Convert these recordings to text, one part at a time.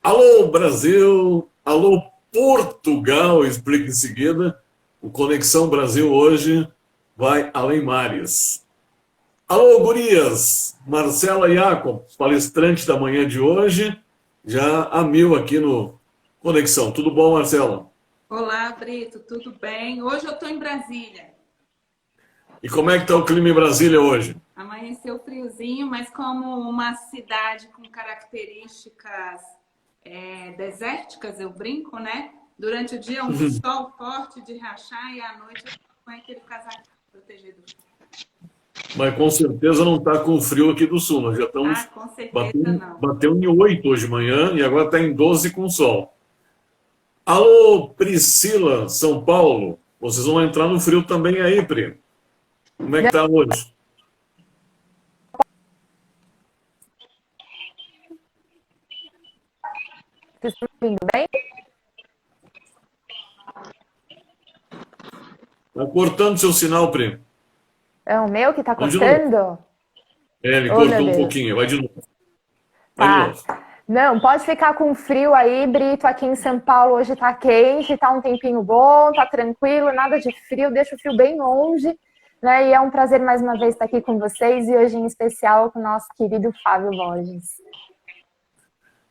Alô, Brasil! Alô, Portugal! Explica em seguida. O Conexão Brasil hoje vai além mares. Alô, gurias! Marcela Jacob, palestrante da manhã de hoje, já a mil aqui no Conexão. Tudo bom, Marcela? Olá, Brito, tudo bem? Hoje eu estou em Brasília. E como é que está o clima em Brasília hoje? Amanheceu friozinho, mas como uma cidade com características desérticas, eu brinco, né? Durante o dia um sol forte de rachar e à noite eu com aquele casaco protegido. Mas com certeza não está com frio aqui do sul. Nós já Ah, estamos com certeza batendo, não. bateu em 8 hoje de manhã e agora está em 12 com sol. Alô, Priscila, São Paulo. Vocês vão entrar no frio também aí, Pri. Como é que tá hoje? Vocês estão ouvindo bem? Tá cortando seu sinal, Pri. É o meu que tá Vamos de novo. cortando? Ele Oh, meu cortou um Deus. pouquinho. Vai de novo. Vai de Tá. novo. Não, pode ficar com frio aí, Brito. Aqui em São Paulo hoje tá quente, tá um tempinho bom, tá tranquilo, nada de frio, deixa o frio bem longe, né? E é um prazer mais uma vez estar aqui com vocês e hoje em especial com o nosso querido Fábio Borges.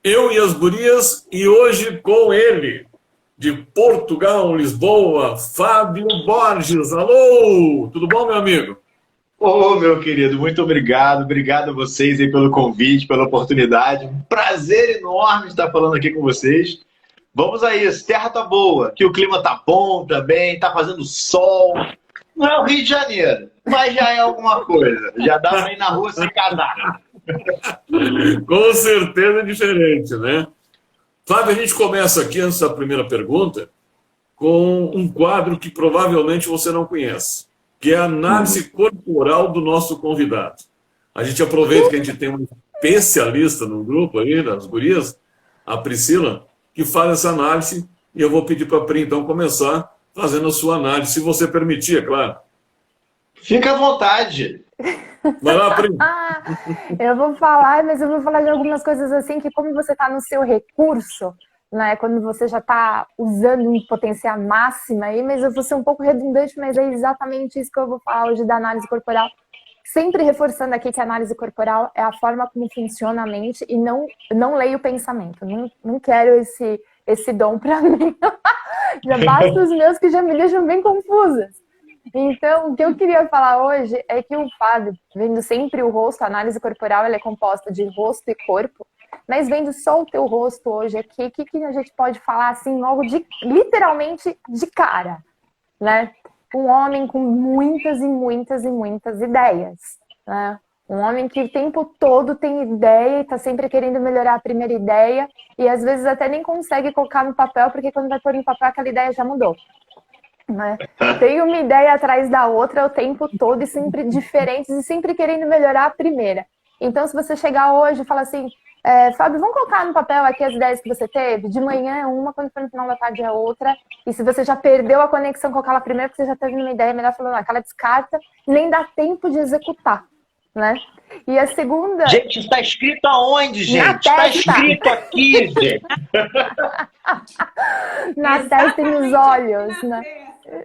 Eu e as gurias, e hoje com ele, de Portugal, Lisboa, Fábio Borges. Alô! Tudo bom, meu amigo? Ô, meu querido, muito obrigado. Obrigado a vocês aí pelo convite, pela oportunidade. Um prazer enorme estar falando aqui com vocês. Vamos a isso. Terra tá boa, que o clima tá bom também, tá fazendo sol. Não é o Rio de Janeiro, mas já é alguma coisa. Já dá pra ir na rua sem casaco. Com certeza é diferente, né? Fábio, a gente começa aqui, antes da primeira pergunta, com um quadro que provavelmente você não conhece, que é a análise corporal do nosso convidado. A gente aproveita que a gente tem uma especialista no grupo aí, das gurias, a Priscila, que faz essa análise, e eu vou pedir para a Pri, então, começar fazendo a sua análise, se você permitir, é claro. Fica à vontade. Vai lá, Pri. Eu vou falar, mas eu vou falar de algumas coisas assim que como você está no seu recurso, né? Quando você já está usando um potencial máxima aí, mas eu vou ser um pouco redundante, mas é exatamente isso que eu vou falar hoje da análise corporal. Sempre reforçando aqui que a análise corporal é a forma como funciona a mente e não leio o pensamento. Não quero esse dom para mim. Já basta os meus que já me deixam bem confusas. Então, o que eu queria falar hoje é que o Fábio, vendo sempre o rosto, a análise corporal ela é composta de rosto e corpo, mas vendo só o teu rosto hoje aqui, o que a gente pode falar assim, logo literalmente de cara, né? Um homem com muitas e muitas e muitas ideias, né? Um homem que o tempo todo tem ideia e está sempre querendo melhorar a primeira ideia e às vezes até nem consegue colocar no papel, porque quando vai pôr no papel aquela ideia já mudou. Né? Tem uma ideia atrás da outra o tempo todo e sempre diferentes e sempre querendo melhorar a primeira. Então, se você chegar hoje e falar assim, Fábio, vamos colocar no papel aqui as ideias que você teve? De manhã é uma, quando for no final da tarde é outra. E se você já perdeu a conexão com aquela primeira, porque você já teve uma ideia, é melhor falar, aquela descarta, nem dá tempo de executar. Né? E a segunda... Gente, está escrito aonde, gente? Na Está testa. escrito aqui, gente. Na testa e nos olhos, né?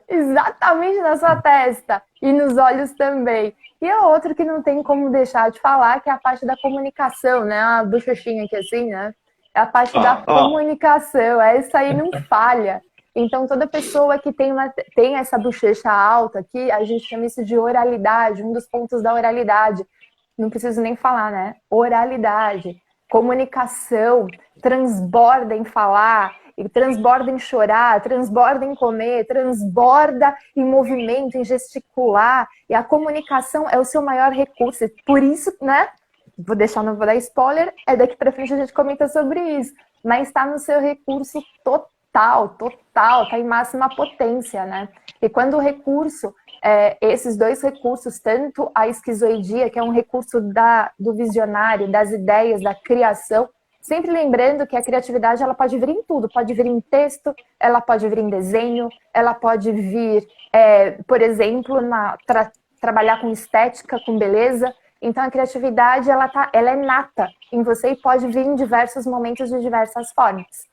Exatamente na sua testa e nos olhos também. E a outra que não tem como deixar de falar, que é a parte da comunicação, né? A bochechinha aqui assim, né? É a parte da comunicação. Essa aí não falha. Então, toda pessoa que tem essa bochecha alta aqui, a gente chama isso de oralidade, um dos pontos da oralidade. Não preciso nem falar, né? Oralidade, comunicação, transborda em falar, transborda em chorar, transborda em comer, transborda em movimento, em gesticular. E a comunicação é o seu maior recurso. Por isso, né? Não vou dar spoiler, daqui para frente a gente comenta sobre isso. Mas está no seu recurso total, tá em máxima potência, né? E quando o recurso, esses dois recursos, tanto a esquizoidia, que é um recurso do visionário, das ideias, da criação, sempre lembrando que a criatividade ela pode vir em tudo, pode vir em texto, ela pode vir em desenho, ela pode vir, por exemplo, trabalhar com estética, com beleza, Então a criatividade ela é nata em você e pode vir em diversos momentos de diversas formas.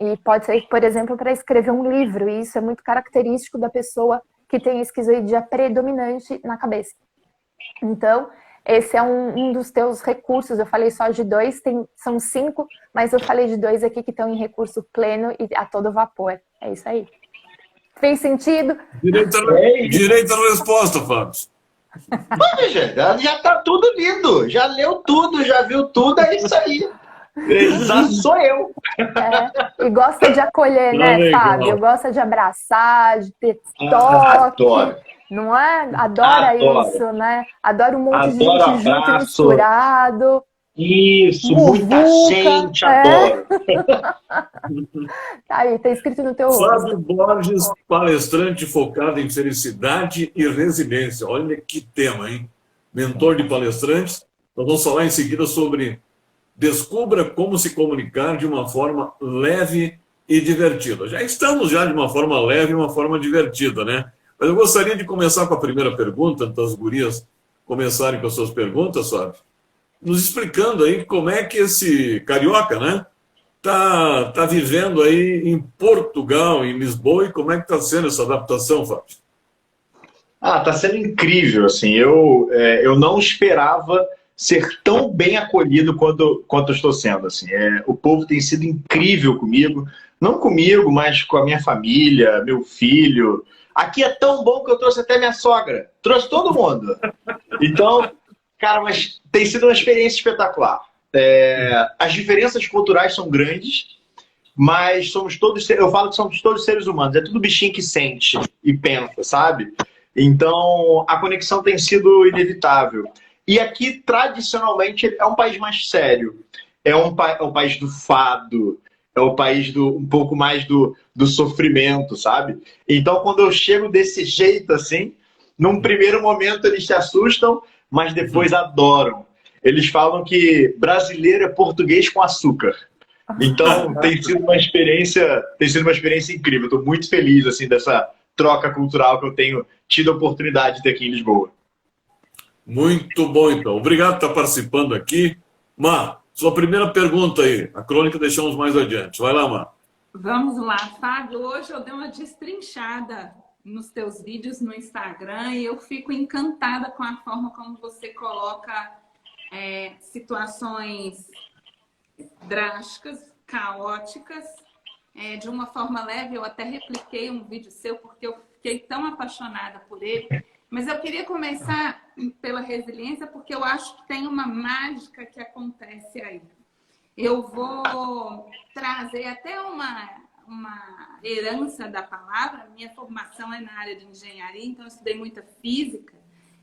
E pode ser, por exemplo, para escrever um livro, e isso é muito característico da pessoa que tem esquizoidia predominante na cabeça. Então, esse é um dos teus recursos. Eu falei só de 2, são 5, mas eu falei de 2 aqui que estão em recurso pleno e a todo vapor. É isso aí. Fez sentido? Direito à resposta, Fábio. Veja, já tá tudo lindo. Já leu tudo, já viu tudo, é isso aí. Exato, sou eu. E gosta de acolher, né, Fábio? Gosta de abraçar, de ter toque. Adoro. Não é? Adora isso, né? Adora um monte de gente junto, misturado. Isso, muita gente, adoro. Tá aí, tá escrito no teu rosto. Fábio Borges, palestrante focado em felicidade e resiliência. Olha que tema, hein? Mentor de palestrantes. Nós vamos falar em seguida sobre descubra como se comunicar de uma forma leve e divertida. Já estamos de uma forma leve e uma forma divertida, né? Mas eu gostaria de começar com a primeira pergunta, antes das gurias começarem com as suas perguntas, Fábio, nos explicando aí como é que esse carioca, né, tá vivendo aí em Portugal, em Lisboa, e como é que está sendo essa adaptação, Fábio? Tá sendo incrível, assim. Eu não esperava ser tão bem acolhido quanto eu estou sendo, assim. O povo tem sido incrível comigo, não comigo, mas com a minha família, meu filho. Aqui é tão bom que eu trouxe até minha sogra. Trouxe todo mundo. Então, cara, mas tem sido uma experiência espetacular. As diferenças culturais são grandes, mas eu falo que somos todos seres humanos. É tudo bichinho que sente e pensa, sabe? Então, a conexão tem sido inevitável. E aqui, tradicionalmente, é um país mais sério. É um país do fado. É o país um pouco mais do sofrimento, sabe? Então, quando eu chego desse jeito, assim, num primeiro momento eles se assustam, mas depois adoram. Eles falam que brasileiro é português com açúcar. Então, tem sido uma experiência incrível. Estou muito feliz, assim, dessa troca cultural que eu tenho tido a oportunidade de ter aqui em Lisboa. Muito bom, então. Obrigado por estar participando aqui. Má, sua primeira pergunta aí. A crônica deixamos mais adiante. Vai lá, Má. Vamos lá, Fábio. Hoje eu dei uma destrinchada nos teus vídeos no Instagram e eu fico encantada com a forma como você coloca situações drásticas, caóticas, de uma forma leve. Eu até repliquei um vídeo seu porque eu fiquei tão apaixonada por ele. Mas eu queria começar pela resiliência porque eu acho que tem uma mágica que acontece aí. Eu vou trazer até uma herança da palavra. Minha formação é na área de engenharia, então eu estudei muita física.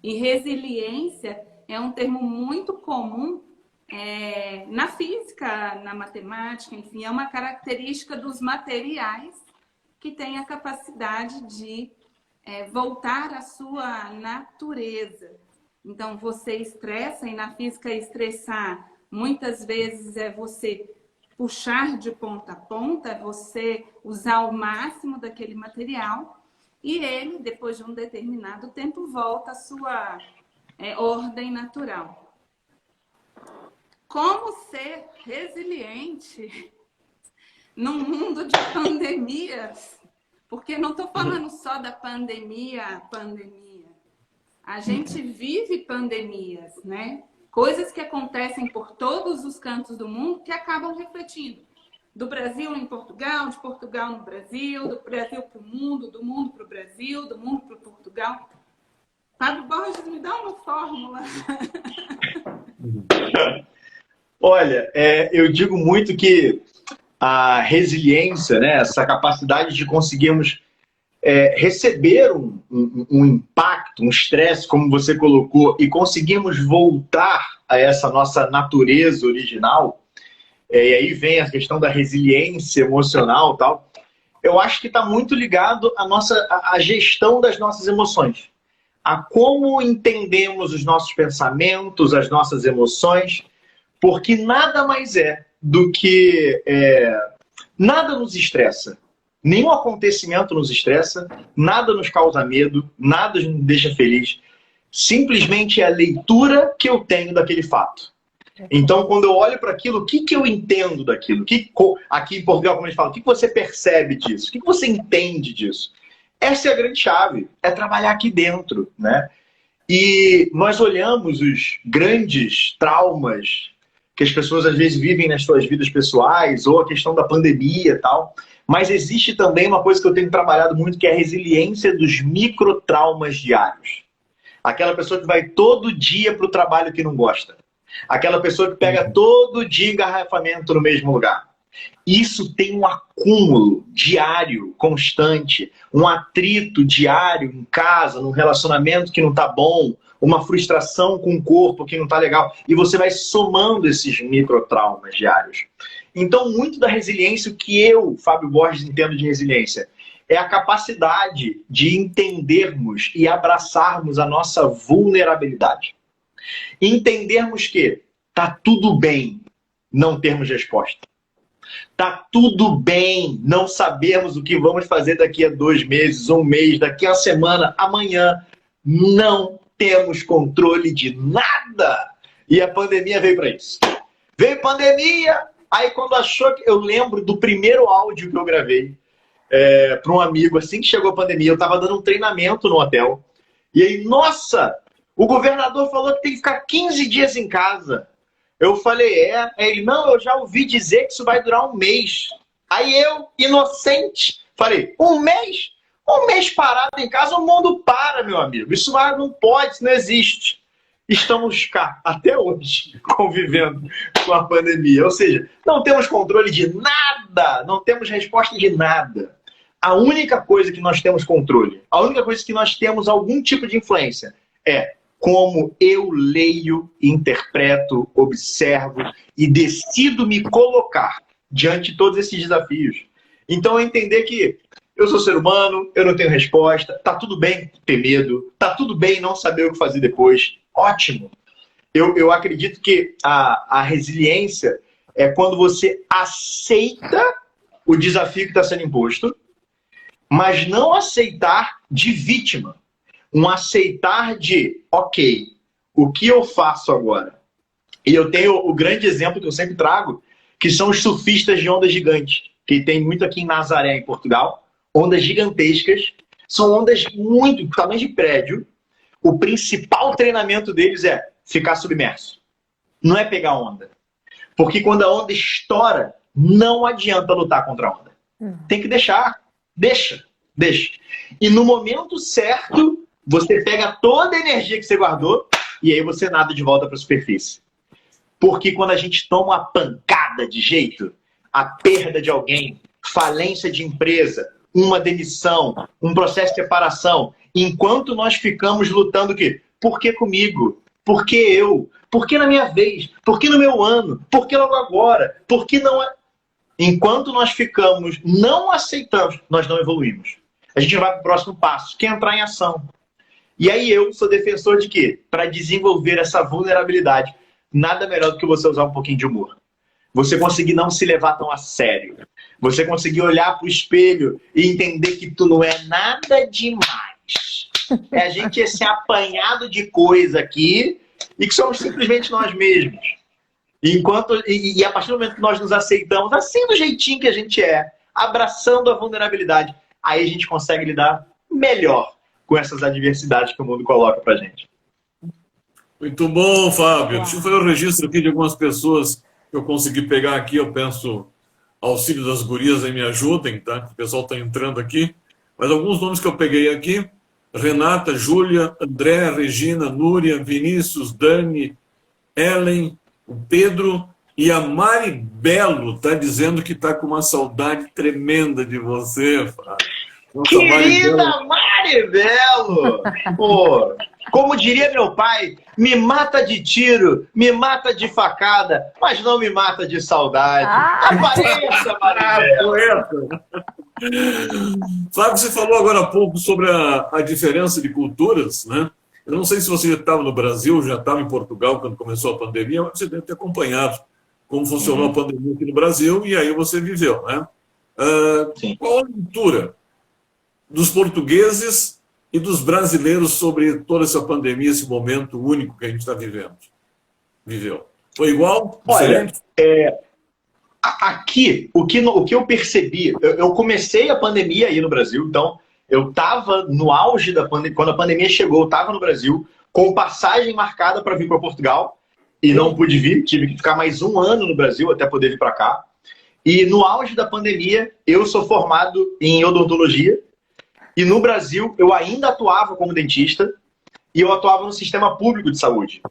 E resiliência é um termo muito comum na física, na matemática, enfim. É uma característica dos materiais que têm a capacidade de voltar à sua natureza. Então, você estressa, e na física estressar muitas vezes é você puxar de ponta a ponta, você usar o máximo daquele material e ele, depois de um determinado tempo, volta à sua ordem natural. Como ser resiliente num mundo de pandemias? Porque não estou falando só da pandemia. A gente vive pandemias, né? Coisas que acontecem por todos os cantos do mundo que acabam refletindo. Do Brasil em Portugal, de Portugal no Brasil, do Brasil para o mundo, do mundo para o Brasil, do mundo para Portugal. Fábio Borges, me dá uma fórmula. Olha, eu digo muito que a resiliência, né, essa capacidade de conseguirmos receber um impacto, um estresse, como você colocou, e conseguirmos voltar a essa nossa natureza original, e aí vem a questão da resiliência emocional e tal, eu acho que está muito ligado à gestão das nossas emoções, a como entendemos os nossos pensamentos, as nossas emoções, porque nada mais do que nada nos estressa. Nenhum acontecimento nos estressa, nada nos causa medo, nada nos deixa feliz. simplesmente é a leitura que eu tenho daquele fato. Então, quando eu olho para aquilo, o que eu entendo daquilo? Aqui em Portugal, como a gente fala, o que você percebe disso? O que você entende disso? Essa é a grande chave, é trabalhar aqui dentro, né? E nós olhamos os grandes traumas que as pessoas às vezes vivem nas suas vidas pessoais, ou a questão da pandemia e tal, mas existe também uma coisa que eu tenho trabalhado muito, que é a resiliência dos microtraumas diários. Aquela pessoa que vai todo dia para o trabalho que não gosta. Aquela pessoa que pega todo dia engarrafamento no mesmo lugar. Isso tem um acúmulo diário, constante, um atrito diário em casa, num relacionamento que não está bom, uma frustração com o corpo que não está legal. E você vai somando esses microtraumas diários. Então, muito da resiliência, o que eu, Fábio Borges, entendo de resiliência, é a capacidade de entendermos e abraçarmos a nossa vulnerabilidade. Entendermos que tá tudo bem não termos resposta. Tá tudo bem não sabermos o que vamos fazer daqui a 2 meses, 1 mês, daqui a uma semana, amanhã. Não temos controle de nada. E a pandemia veio para isso. Veio pandemia, aí quando achou que... Eu lembro do primeiro áudio que eu gravei para um amigo, assim que chegou a pandemia, eu estava dando um treinamento no hotel. E aí, nossa, o governador falou que tem que ficar 15 dias em casa. Eu falei, Aí ele, não, eu já ouvi dizer que isso vai durar 1 mês. Aí eu, inocente, falei, 1 mês? 1 mês parado em casa, o mundo para, meu amigo. Isso não pode, isso não existe. Estamos cá, até hoje, convivendo com a pandemia. Ou seja, não temos controle de nada, não temos resposta de nada. A única coisa que nós temos controle, a única coisa que nós temos algum tipo de influência é como eu leio, interpreto, observo e decido me colocar diante de todos esses desafios. Então, entender que eu sou ser humano, eu não tenho resposta, tá tudo bem ter medo, tá tudo bem não saber o que fazer depois. Ótimo! Eu acredito que a resiliência é quando você aceita o desafio que está sendo imposto, mas não aceitar de vítima. Um aceitar de, ok, o que eu faço agora? E eu tenho o grande exemplo que eu sempre trago, que são os surfistas de ondas gigantes, que tem muito aqui em Nazaré, em Portugal. Ondas gigantescas, são ondas muito, do tamanho de prédio. O principal treinamento deles é ficar submerso. Não é pegar onda. Porque quando a onda estoura, não adianta lutar contra a onda. Tem que deixar. Deixa. E no momento certo, você pega toda a energia que você guardou e aí você nada de volta para a superfície. Porque quando a gente toma uma pancada de jeito, a perda de alguém, falência de empresa, uma demissão, um processo de separação, enquanto nós ficamos lutando que por que comigo? Por que eu? Por que na minha vez? Por que no meu ano? Por que logo agora? Por que não é? Enquanto nós ficamos, não aceitamos, nós não evoluímos. A gente vai para o próximo passo, que é entrar em ação. E aí eu sou defensor de quê? Para desenvolver essa vulnerabilidade, nada melhor do que você usar um pouquinho de humor. Você conseguir não se levar tão a sério. Você conseguir olhar para o espelho e entender que tu não é nada demais. É a gente esse apanhado de coisa aqui e que somos simplesmente nós mesmos. E a partir do momento que nós nos aceitamos, assim do jeitinho que a gente é, abraçando a vulnerabilidade, aí a gente consegue lidar melhor com essas adversidades que o mundo coloca pra gente. Muito bom, Fábio. Deixa eu fazer o registro aqui de algumas pessoas que eu consegui pegar aqui. Eu penso, auxílio das gurias aí me ajudem, tá? O pessoal está entrando aqui. Mas alguns nomes que eu peguei aqui: Renata, Júlia, André, Regina, Núria, Vinícius, Dani, Ellen, o Pedro e a Mari Belo está dizendo que está com uma saudade tremenda de você, Fábio. Nossa, querida Mari Belo! Pô, como diria meu pai, me mata de tiro, me mata de facada, mas não me mata de saudade. Apareça, Mari Belo! Fábio, você falou agora há pouco sobre a diferença de culturas, né? Eu não sei se você já estava no Brasil, já estava em Portugal quando começou a pandemia, mas você deve ter acompanhado como funcionou a pandemia aqui no Brasil e aí você viveu, né? Qual a cultura dos portugueses e dos brasileiros sobre toda essa pandemia, esse momento único que a gente está viveu? Foi igual? Olha, Diferente? aqui, o que eu percebi, eu comecei a pandemia aí no Brasil, então eu estava no auge da pandemia, quando a pandemia chegou, eu estava no Brasil, com passagem marcada para vir para Portugal, e não pude vir, tive que ficar mais um ano no Brasil até poder vir para cá. E no auge da pandemia, eu sou formado em odontologia, e no Brasil eu ainda atuava como dentista, e eu atuava no sistema público de saúde.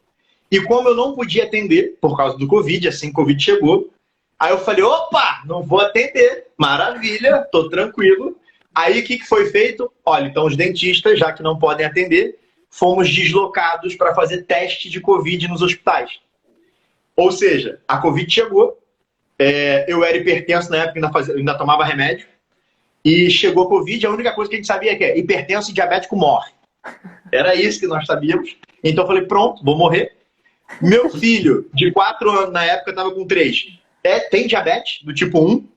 E como eu não podia atender por causa do Covid, assim que o Covid chegou, aí eu falei, opa, não vou atender, maravilha, tô tranquilo. Aí o que foi feito? Olha, então os dentistas, já que não podem atender, fomos deslocados para fazer teste de Covid nos hospitais. Ou seja, a Covid chegou, eu era hipertenso na época, ainda tomava remédio, e chegou a Covid, a única coisa que a gente sabia é que hipertenso e diabético morre. Era isso que nós sabíamos. Então eu falei, pronto, vou morrer. Meu filho, de 4 anos na época, estava com 3, tem diabetes do tipo 1,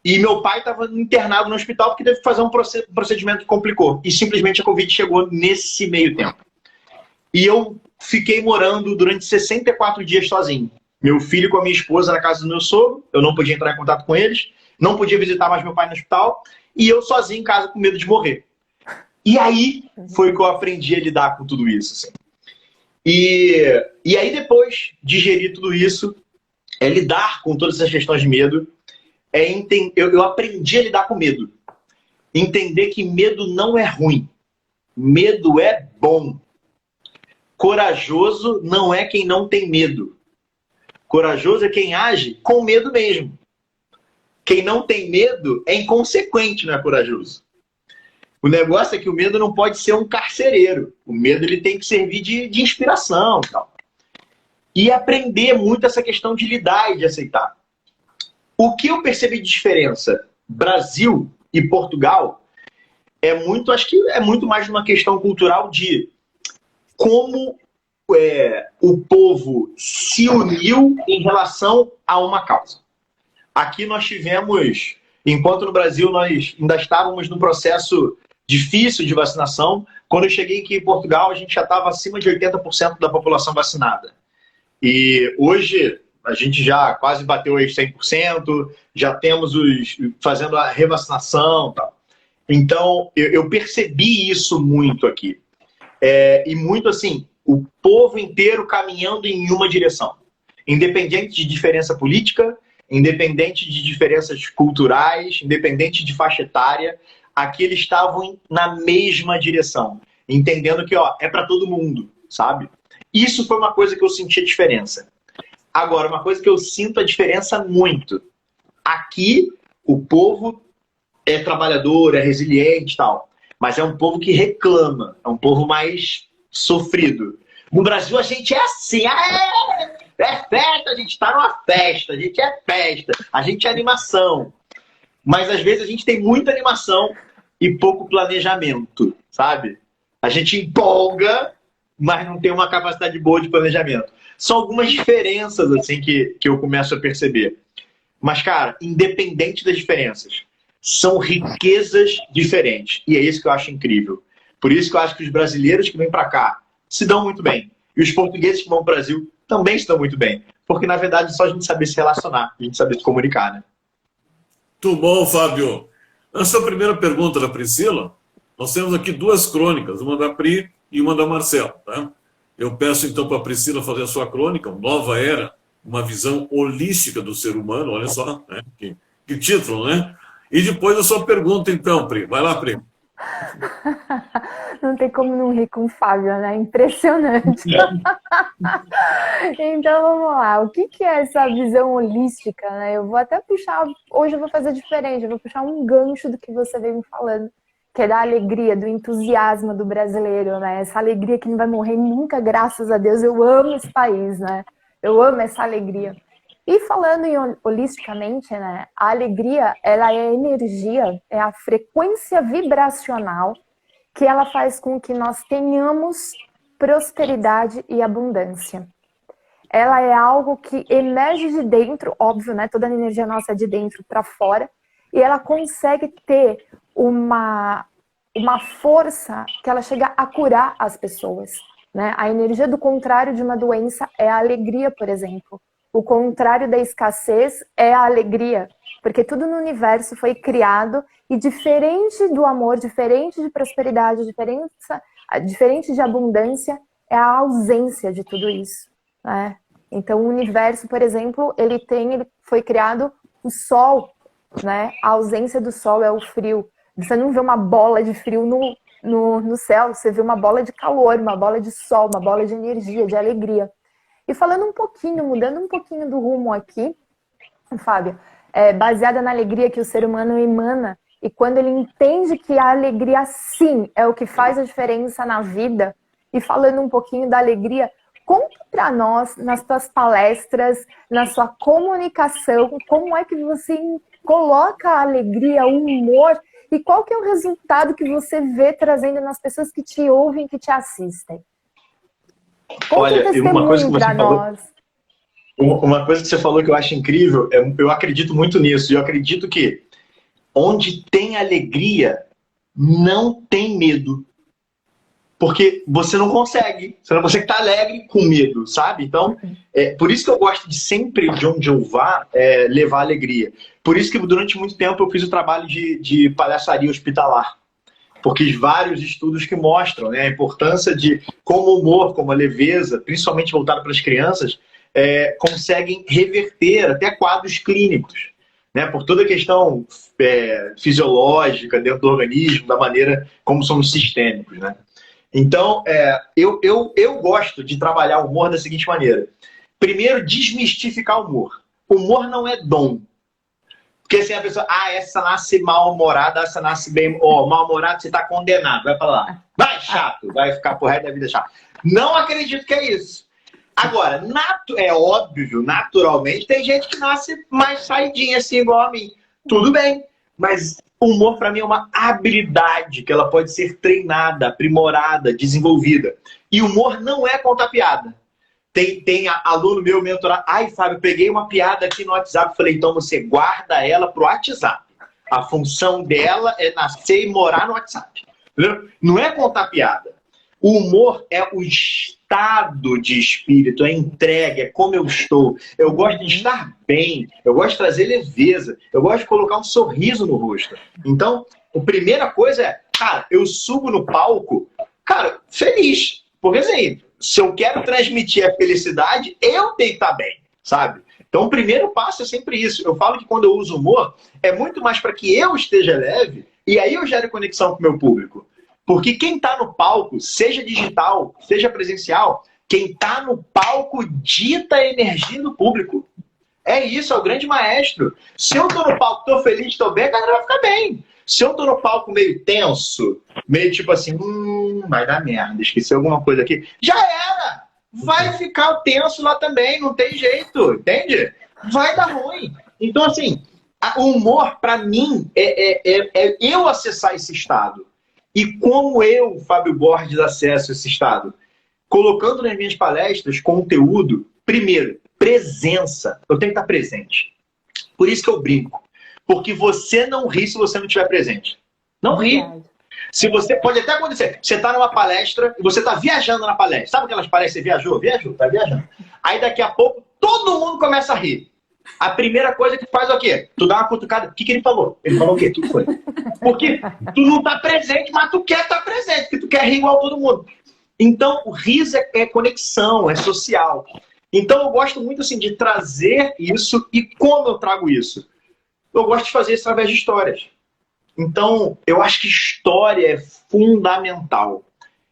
e meu pai estava internado no hospital porque teve que fazer um procedimento que complicou. E simplesmente a Covid chegou nesse meio tempo. E eu fiquei morando durante 64 dias sozinho. Meu filho com a minha esposa na casa do meu sogro, eu não podia entrar em contato com eles, não podia visitar mais meu pai no hospital, e eu sozinho em casa com medo de morrer. E aí foi que eu aprendi a lidar com tudo isso. Assim. E aí depois de gerir tudo isso, lidar com todas essas questões de medo, eu aprendi a lidar com medo. Entender que medo não é ruim. Medo é bom. Corajoso não é quem não tem medo. Corajoso é quem age com medo mesmo. Quem não tem medo é inconsequente, não é corajoso. O negócio é que o medo não pode ser um carcereiro. O medo ele tem que servir de inspiração e tal. E aprender muito essa questão de lidar e de aceitar. O que eu percebi de diferença Brasil e Portugal acho que é muito mais uma questão cultural de como o povo se uniu em relação a uma causa. Aqui nós tivemos, enquanto no Brasil nós ainda estávamos num processo difícil de vacinação, quando eu cheguei aqui em Portugal a gente já estava acima de 80% da população vacinada. E hoje a gente já quase bateu aí 100%, já temos fazendo a revacinação e tal. Então, eu percebi isso muito aqui. E muito assim, o povo inteiro caminhando em uma direção. Independente de diferença política, independente de diferenças culturais, independente de faixa etária, aqui eles estavam na mesma direção. Entendendo que é para todo mundo, sabe? Isso foi uma coisa que eu senti a diferença. Agora, uma coisa que eu sinto a diferença muito. Aqui, o povo é trabalhador, é resiliente e tal. Mas é um povo que reclama. É um povo mais sofrido. No Brasil, a gente é assim. É festa, a gente está numa festa. A gente é festa. A gente é animação. Mas, às vezes, a gente tem muita animação e pouco planejamento, sabe? A gente empolga, mas não tem uma capacidade boa de planejamento. São algumas diferenças assim que eu começo a perceber. Mas, cara, independente das diferenças, são riquezas diferentes. E é isso que eu acho incrível. Por isso que eu acho que os brasileiros que vêm para cá se dão muito bem. E os portugueses que vão para o Brasil também se dão muito bem. Porque, na verdade, é só a gente saber se relacionar, a gente saber se comunicar, né? Muito bom, Fábio. Essa primeira pergunta da Priscila, nós temos aqui 2 crônicas, uma da Pri e uma da Marcela, tá? Eu peço então para a Priscila fazer a sua crônica, Nova Era, uma visão holística do ser humano, olha só, né? Que título, né? E depois a sua pergunta então, Pri. Vai lá, Pri. Não tem como não rir com o Fábio, né? Impressionante. Então vamos lá. O que é essa visão holística, né? Eu vou até puxar, hoje eu vou fazer diferente, eu vou puxar um gancho do que você veio me falando, que é da alegria, do entusiasmo do brasileiro, né? Essa alegria que não vai morrer nunca, graças a Deus. Eu amo esse país, né? Eu amo essa alegria. E falando holisticamente, né? A alegria, ela é energia, é a frequência vibracional que ela faz com que nós tenhamos prosperidade e abundância. Ela é algo que emerge de dentro, óbvio, né? Toda a energia nossa é de dentro para fora, e ela consegue ter uma força que ela chega a curar as pessoas, né? A energia do contrário de uma doença é a alegria, por exemplo. O contrário da escassez é a alegria, porque tudo no universo foi criado e diferente do amor, diferente de prosperidade, diferente de abundância, é a ausência de tudo isso, né? Então o universo, por exemplo, ele foi criado o sol, né? A ausência do sol é o frio. Você não vê uma bola de frio no céu, você vê uma bola de calor, uma bola de sol, uma bola de energia, de alegria. E falando um pouquinho, mudando um pouquinho do rumo aqui, Fábio, baseada na alegria que o ser humano emana, e quando ele entende que a alegria, sim, é o que faz a diferença na vida, e falando um pouquinho da alegria, conta para nós, nas suas palestras, na sua comunicação, como é que você coloca a alegria, o humor, e qual que é o resultado que você vê trazendo nas pessoas que te ouvem, que te assistem? Conta Olha, uma coisa que você falou, nós. uma coisa que você falou que eu acho incrível, eu acredito muito nisso, e eu acredito que onde tem alegria, não tem medo. Porque você não consegue estar alegre com medo, sabe? Então, por isso que eu gosto de sempre, de onde eu vá, levar alegria. Por isso que durante muito tempo eu fiz o trabalho de palhaçaria hospitalar. Porque vários estudos que mostram, né, a importância de como o humor, como a leveza, principalmente voltado para as crianças, conseguem reverter até quadros clínicos, né, por toda a questão fisiológica dentro do organismo, da maneira como somos sistêmicos, né? Então, eu gosto de trabalhar o humor da seguinte maneira. Primeiro, desmistificar o humor. O humor não é dom. Porque assim a pessoa, essa nasce mal-humorada, essa nasce bem... mal-humorado, você está condenado, vai pra lá. Vai, chato, vai ficar pro resto da vida chato. Não acredito que é isso. Agora, é óbvio, naturalmente, tem gente que nasce mais saidinha, assim, igual a mim. Tudo bem, mas o humor, para mim, é uma habilidade que ela pode ser treinada, aprimorada, desenvolvida. E humor não é contar piada. Tem aluno meu mentorado. Ai, Fábio, peguei uma piada aqui no WhatsApp. Falei, então você guarda ela pro WhatsApp. A função dela é nascer e morar no WhatsApp. Entendeu? Não é contar piada. O humor é o estado de espírito, é a entrega, é como eu estou. Eu gosto de estar bem, eu gosto de trazer leveza, eu gosto de colocar um sorriso no rosto. Então, a primeira coisa é, cara, eu subo no palco, cara, feliz. Porque assim, se eu quero transmitir a felicidade, eu tenho que estar bem, sabe? Então, o primeiro passo é sempre isso. Eu falo que quando eu uso humor, é muito mais para que eu esteja leve e aí eu gere conexão com o meu público. Porque quem está no palco, seja digital, seja presencial, quem está no palco dita a energia do público. É isso, é o grande maestro. Se eu estou no palco, estou feliz, estou bem, a galera vai ficar bem. Se eu estou no palco meio tenso, meio tipo assim, vai dar merda, esqueci alguma coisa aqui, já era! Vai ficar tenso lá também, não tem jeito, entende? Vai dar ruim. Então, assim, o humor, para mim, é eu acessar esse estado. E como eu, Fábio Borges, acesso esse estado? Colocando nas minhas palestras conteúdo, primeiro, presença. Eu tenho que estar presente. Por isso que eu brinco. Porque você não ri se você não estiver presente. Não ri. Se você, pode até acontecer. Você está numa palestra e você está viajando na palestra. Sabe aquelas palestras que você viajou? Viajou, está viajando. Aí daqui a pouco, todo mundo começa a rir. A primeira coisa que tu faz é o quê? Tu dá uma cutucada. O que ele falou? Ele falou o quê? Tudo foi. Porque tu não tá presente, mas tu quer estar presente, porque tu quer rir igual todo mundo. Então, o riso é conexão, é social. Então, eu gosto muito assim, de trazer isso. E como eu trago isso? Eu gosto de fazer isso através de histórias. Então, eu acho que história é fundamental.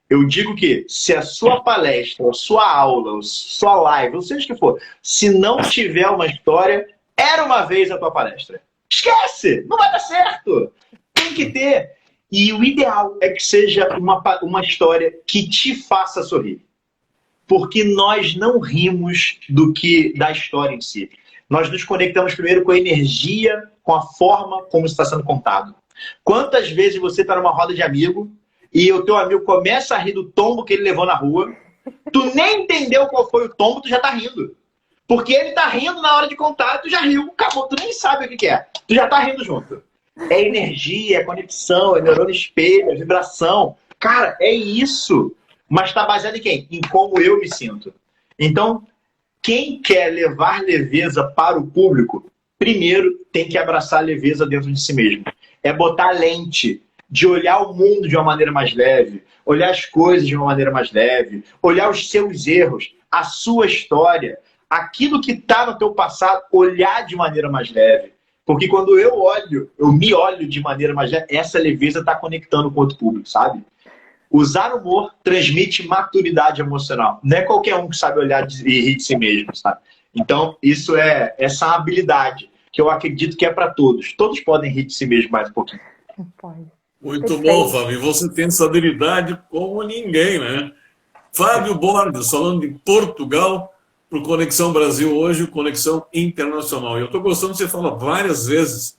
Eu digo que se a sua palestra, a sua aula, a sua live, não seja o que for, se não tiver uma história, era uma vez a tua palestra. Esquece! Não vai dar certo! Tem que ter. E o ideal é que seja uma história que te faça sorrir. Porque nós não rimos da história em si. Nós nos conectamos primeiro com a energia, com a forma como está sendo contado. Quantas vezes você está numa roda de amigo e o teu amigo começa a rir do tombo que ele levou na rua, tu nem entendeu qual foi o tombo, tu já tá rindo. Porque ele tá rindo na hora de contar, tu já riu, acabou, tu nem sabe o que é. Tu já tá rindo junto. É energia, é conexão, é neurônio espelho, é vibração. Cara, é isso. Mas está baseado em quem? Em como eu me sinto. Então, quem quer levar leveza para o público, primeiro tem que abraçar a leveza dentro de si mesmo. É botar lente de olhar o mundo de uma maneira mais leve, olhar as coisas de uma maneira mais leve, olhar os seus erros, a sua história, aquilo que está no teu passado, olhar de maneira mais leve. Porque quando eu me olho de maneira mais leve, essa leveza está conectando com outro público, sabe? Usar humor transmite maturidade emocional. Não é qualquer um que sabe olhar e rir de si mesmo, sabe? Então, isso é essa habilidade que eu acredito que é para todos. Todos podem rir de si mesmo mais um pouquinho. Pode. Muito bom, Fábio. Você tem essa habilidade como ninguém, né? Fábio Borges, falando de Portugal, para o Conexão Brasil hoje, Conexão Internacional. Eu estou gostando de você falar várias vezes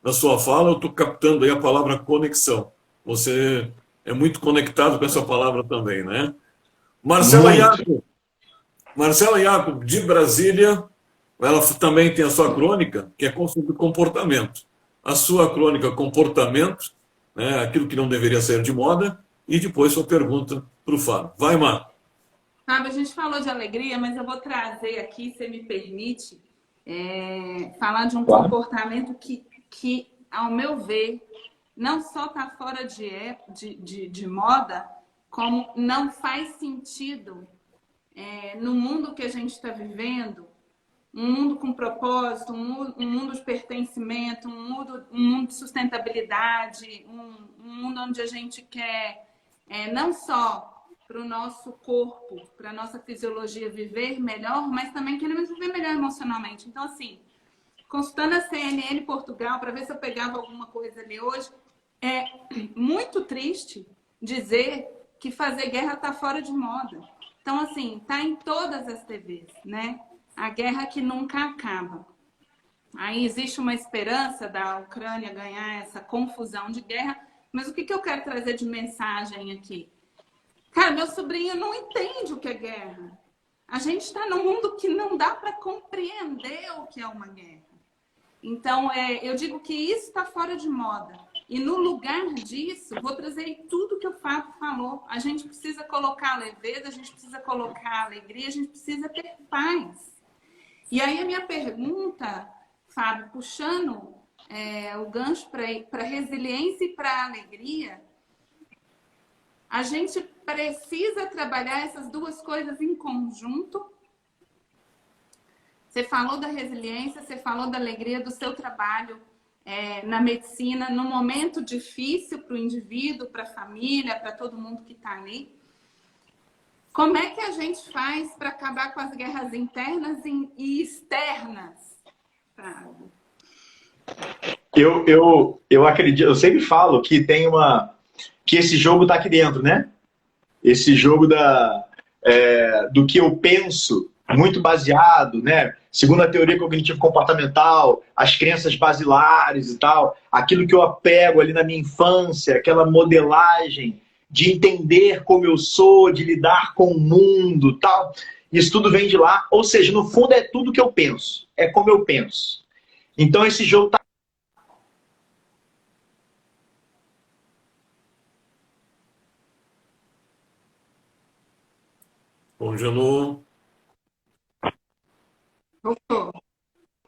na sua fala, eu estou captando aí a palavra conexão. Você é muito conectado com essa palavra também, né? Marcela Iacob, de Brasília, ela também tem a sua crônica, que é sobre comportamento. A sua crônica comportamento, né, aquilo que não deveria ser de moda, e depois sua pergunta para o Fábio. Vai, Mar. Fábio, a gente falou de alegria, mas eu vou trazer aqui, se me permite, falar de um comportamento que, ao meu ver, não só está fora de moda, como não faz sentido no mundo que a gente está vivendo, um mundo com propósito, um mundo de pertencimento, um mundo de sustentabilidade, um mundo onde a gente quer não só para o nosso corpo, para a nossa fisiologia viver melhor, mas também queremos viver melhor emocionalmente. Então, assim, consultando a CNN Portugal, para ver se eu pegava alguma coisa ali hoje, é muito triste dizer que fazer guerra está fora de moda. Então, assim, está em todas as TVs, né? A guerra que nunca acaba. Aí existe uma esperança da Ucrânia ganhar essa confusão de guerra, mas o que eu quero trazer de mensagem aqui? Cara, meu sobrinho não entende o que é guerra. A gente está num mundo que não dá para compreender o que é uma guerra. Então, eu digo que isso está fora de moda. E no lugar disso, vou trazer tudo que o Fábio falou. A gente precisa colocar leveza, a gente precisa colocar alegria, a gente precisa ter paz. E aí a minha pergunta, Fábio, puxando o gancho para resiliência e para alegria, a gente precisa trabalhar essas duas coisas em conjunto. Você falou da resiliência, você falou da alegria do seu trabalho na medicina, num momento difícil para o indivíduo, para a família, para todo mundo que está ali. Como é que a gente faz para acabar com as guerras internas e externas? Eu acredito, eu sempre falo que que esse jogo está aqui dentro, né? Esse jogo do que eu penso, muito baseado, né? Segundo a teoria cognitivo-comportamental, as crenças basilares e tal, aquilo que eu apego ali na minha infância, aquela modelagem de entender como eu sou, de lidar com o mundo, tal. Isso tudo vem de lá. Ou seja, no fundo é tudo que eu penso, é como eu penso. Então esse jogo tá Congelou. Voltou.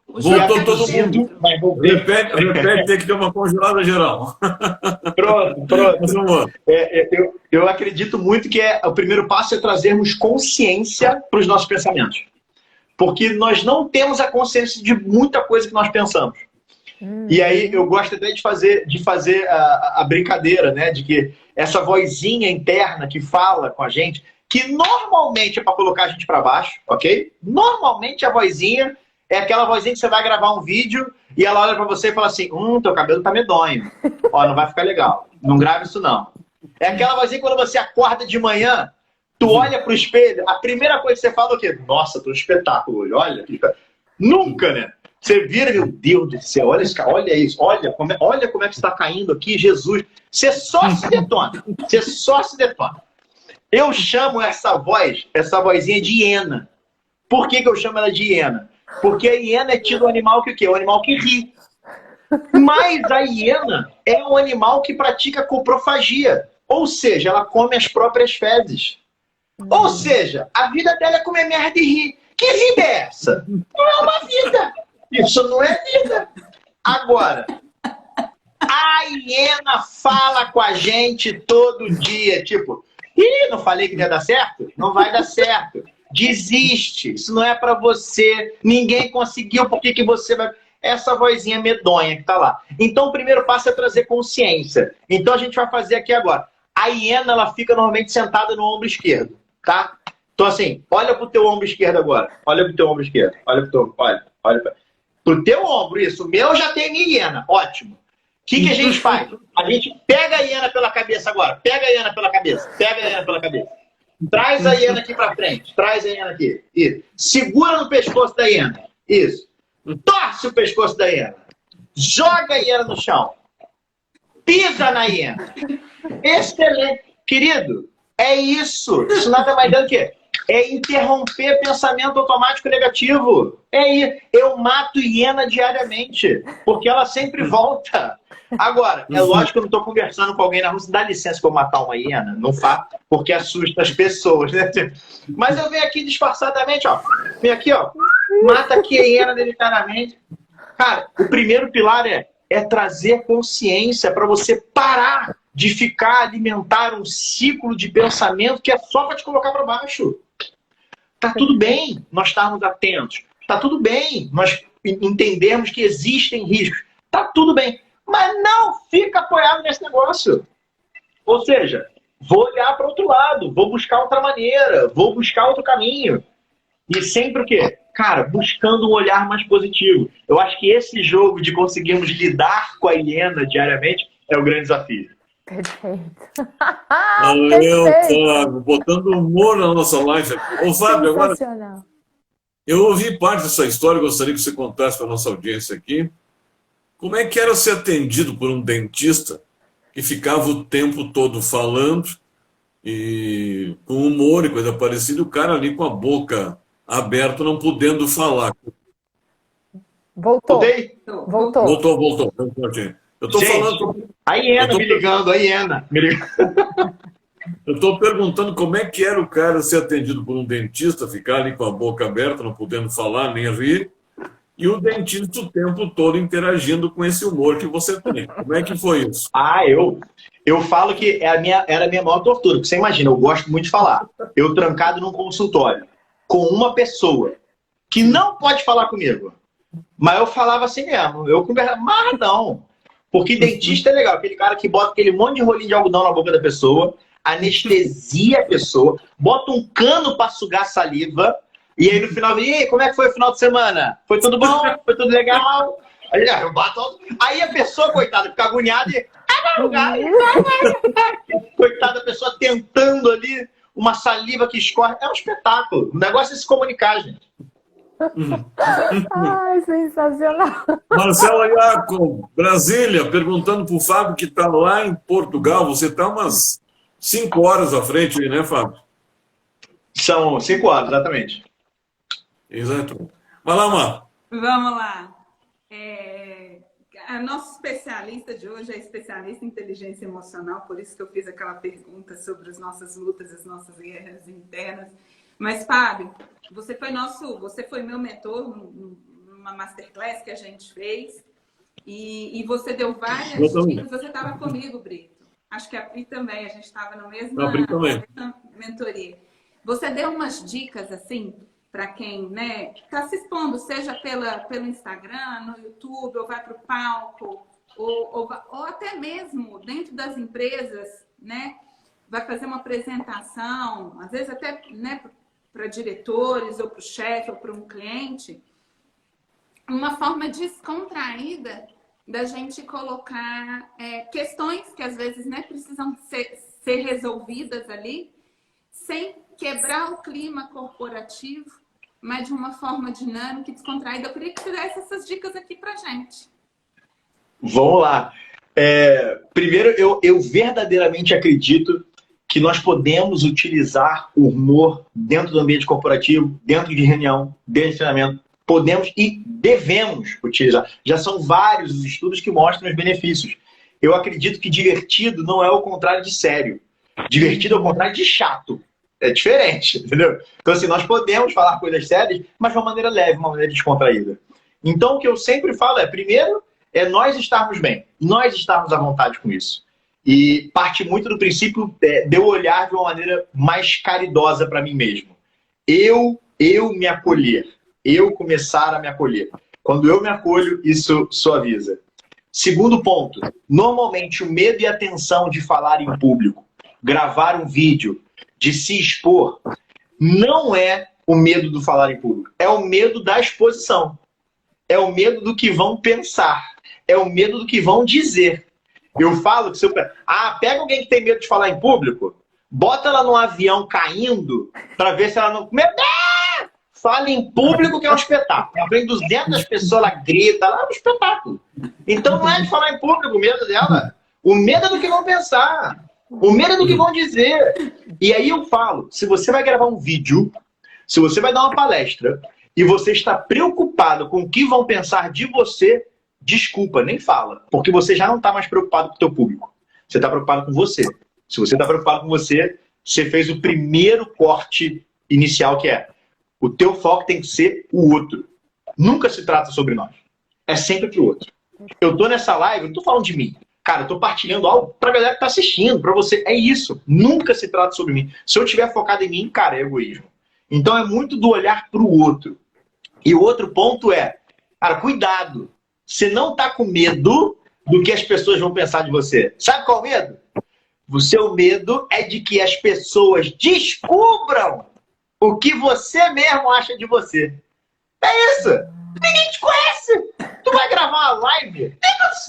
Voltou todo mundo. Mas Repete, tem que ter uma congelada geral. Pronto. Eu acredito muito que o primeiro passo é trazermos consciência para os nossos pensamentos. Porque nós não temos a consciência de muita coisa que nós pensamos. E aí eu gosto até de fazer a brincadeira, né? De que essa vozinha interna que fala com a gente, que normalmente é para colocar a gente para baixo, ok? Normalmente a vozinha é aquela vozinha que você vai gravar um vídeo e ela olha para você e fala assim, teu cabelo tá medonho. Ó, não vai ficar legal. Não grave isso não. É aquela vozinha que quando você acorda de manhã, tu olha pro espelho, a primeira coisa que você fala é o quê? Nossa, tô um espetáculo hoje, olha. Nunca, né? Você vira, meu Deus do céu, olha isso, olha como é que está caindo aqui, Jesus. Você só se detona. Você só se detona. Eu chamo essa vozinha de hiena. Por que eu chamo ela de hiena? Porque a hiena é tido um animal que o quê? Um animal que ri. Mas a hiena é um animal que pratica coprofagia. Ou seja, ela come as próprias fezes. Ou seja, a vida dela é comer merda e rir. Que vida é essa? Não é uma vida. Isso não é vida. Agora, a hiena fala com a gente todo dia. Tipo, ih, não falei que não ia dar certo? Não vai dar certo. Desiste. Isso não é pra você. Ninguém conseguiu. Por que que você vai... Essa vozinha medonha que tá lá. Então, o primeiro passo é trazer consciência. Então, a gente vai fazer aqui agora. A hiena, ela fica normalmente sentada no ombro esquerdo, tá? Então, assim, olha pro teu ombro esquerdo agora. Olha pro teu ombro esquerdo. Olha pro teu... Olha pro teu ombro, isso. O meu já tem minha hiena. Ótimo. O que a gente faz? A gente pega a hiena pela cabeça agora. Pega a hiena pela cabeça. Pega a hiena pela cabeça. Traz a hiena aqui pra frente. Traz a hiena aqui. Isso. Segura no pescoço da hiena. Isso. Torce o pescoço da hiena. Joga a hiena no chão. Pisa na hiena. Excelente. Querido, é isso. Isso nada mais do que é interromper pensamento automático negativo. É isso. Eu mato hiena diariamente, porque ela sempre volta. Agora, é lógico que eu não estou conversando com alguém na rua. Dá licença para eu matar uma hiena? Não faço, porque assusta as pessoas, né? Mas eu venho aqui disfarçadamente, ó. Venho aqui, ó. Mata aqui a hiena delicadamente. Cara, o primeiro pilar é trazer consciência para você parar de ficar alimentar um ciclo de pensamento que é só para te colocar para baixo. Tá tudo bem nós estarmos atentos. Tá tudo bem nós entendermos que existem riscos. Tá tudo bem. Mas não fica apoiado nesse negócio. Ou seja, vou olhar para outro lado, vou buscar outra maneira, vou buscar outro caminho. E sempre o quê? Cara, buscando um olhar mais positivo. Eu acho que esse jogo de conseguirmos lidar com a hiena diariamente é o grande desafio. Perfeito. Valeu, Fábio. Botando humor na nossa live. Ô, Fábio, agora, eu ouvi parte dessa história, gostaria que você contasse para a nossa audiência aqui. Como é que era ser atendido por um dentista que ficava o tempo todo falando e com humor e coisa parecida, o cara ali com a boca aberta, não podendo falar. Voltou. Voltou. Eu estou falando... A hiena me ligando, a hiena me ligando. Eu estou perguntando como é que era o cara ser atendido por um dentista, ficar ali com a boca aberta, não podendo falar nem rir, e o dentista o tempo todo interagindo com esse humor que você tem. Como é que foi isso? Eu falo que era a minha maior tortura, porque você imagina, eu gosto muito de falar. Eu trancado num consultório com uma pessoa que não pode falar comigo, mas eu falava assim mesmo, eu conversava, mas não. Porque dentista é legal, aquele cara que bota aquele monte de rolinho de algodão na boca da pessoa, anestesia a pessoa, bota um cano para sugar saliva, e aí no final, e aí, como é que foi o final de semana? Foi tudo bom? Foi tudo legal? Aí a pessoa, coitada, fica agoniada e... Coitada, a pessoa tentando ali, uma saliva que escorre. É um espetáculo. O negócio é se comunicar, gente. Ai, sensacional. Marcela Iaco, Brasília, perguntando para o Fábio que está lá em Portugal. Você está umas 5 horas à frente, né, Fábio? São 5 horas, exatamente. Exato. Vai lá, Mar. Vamos lá. A nossa especialista de hoje é especialista em inteligência emocional, por isso que eu fiz aquela pergunta sobre as nossas lutas, as nossas guerras internas. Mas, Fábio, você foi meu mentor numa masterclass que a gente fez e você deu várias dicas. Você estava comigo, Brito. Acho que a Pri também, a gente estava na mesma mentoria. Você deu umas dicas, assim, para quem está se expondo, seja pelo Instagram, no YouTube, ou vai para o palco, ou até mesmo dentro das empresas, né? Vai fazer uma apresentação, às vezes até para diretores, ou para o chefe, ou para um cliente. Uma forma descontraída da gente colocar questões que às vezes precisam ser resolvidas ali, sem quebrar o clima corporativo, mas de uma forma dinâmica e descontraída. Eu queria que você desse essas dicas aqui pra gente. Vamos lá. Primeiro, eu verdadeiramente acredito que nós podemos utilizar o humor dentro do ambiente corporativo, dentro de reunião, dentro de treinamento, podemos e devemos utilizar. Já são vários os estudos que mostram os benefícios. Eu acredito que divertido não é o contrário de sério. Divertido é o contrário de chato. É diferente, entendeu? Então, assim, nós podemos falar coisas sérias, mas de uma maneira leve, uma maneira descontraída. Então, o que eu sempre falo é, primeiro, é nós estarmos bem. Nós estarmos à vontade com isso. E parte muito do princípio de eu olhar de uma maneira mais caridosa para mim mesmo. Eu me acolher. Eu começar a me acolher. Quando eu me acolho, isso suaviza. Segundo ponto, normalmente o medo e a tensão de falar em público, gravar um vídeo, de se expor, não é o medo do falar em público. É o medo da exposição. É o medo do que vão pensar. É o medo do que vão dizer. Eu falo que se eu... pega alguém que tem medo de falar em público, bota ela num avião caindo para ver se ela não... Fala em público que é um espetáculo. Ela vem 200 pessoas, ela grita, ela é um espetáculo. Então não é de falar em público o medo dela. O medo é do que vão pensar. O medo é do que vão dizer. E aí eu falo, se você vai gravar um vídeo, se você vai dar uma palestra e você está preocupado com o que vão pensar de você, desculpa, nem fala. Porque você já não está mais preocupado com o teu público. Você está preocupado com você. Se você está preocupado com você, você fez o primeiro corte inicial, que é o teu foco tem que ser o outro. Nunca se trata sobre nós. É sempre pro outro. Eu tô nessa live, não tô falando de mim. Cara, eu tô partilhando algo pra galera que tá assistindo, pra você. É isso. Nunca se trata sobre mim. Se eu estiver focado em mim, cara, é egoísmo. Então é muito do olhar pro outro. E o outro ponto é, cara, cuidado. Você não tá com medo do que as pessoas vão pensar de você. Sabe qual é o medo? O seu medo é de que as pessoas descubram o que você mesmo acha de você. É isso. Ninguém te conhece. Tu vai gravar uma live,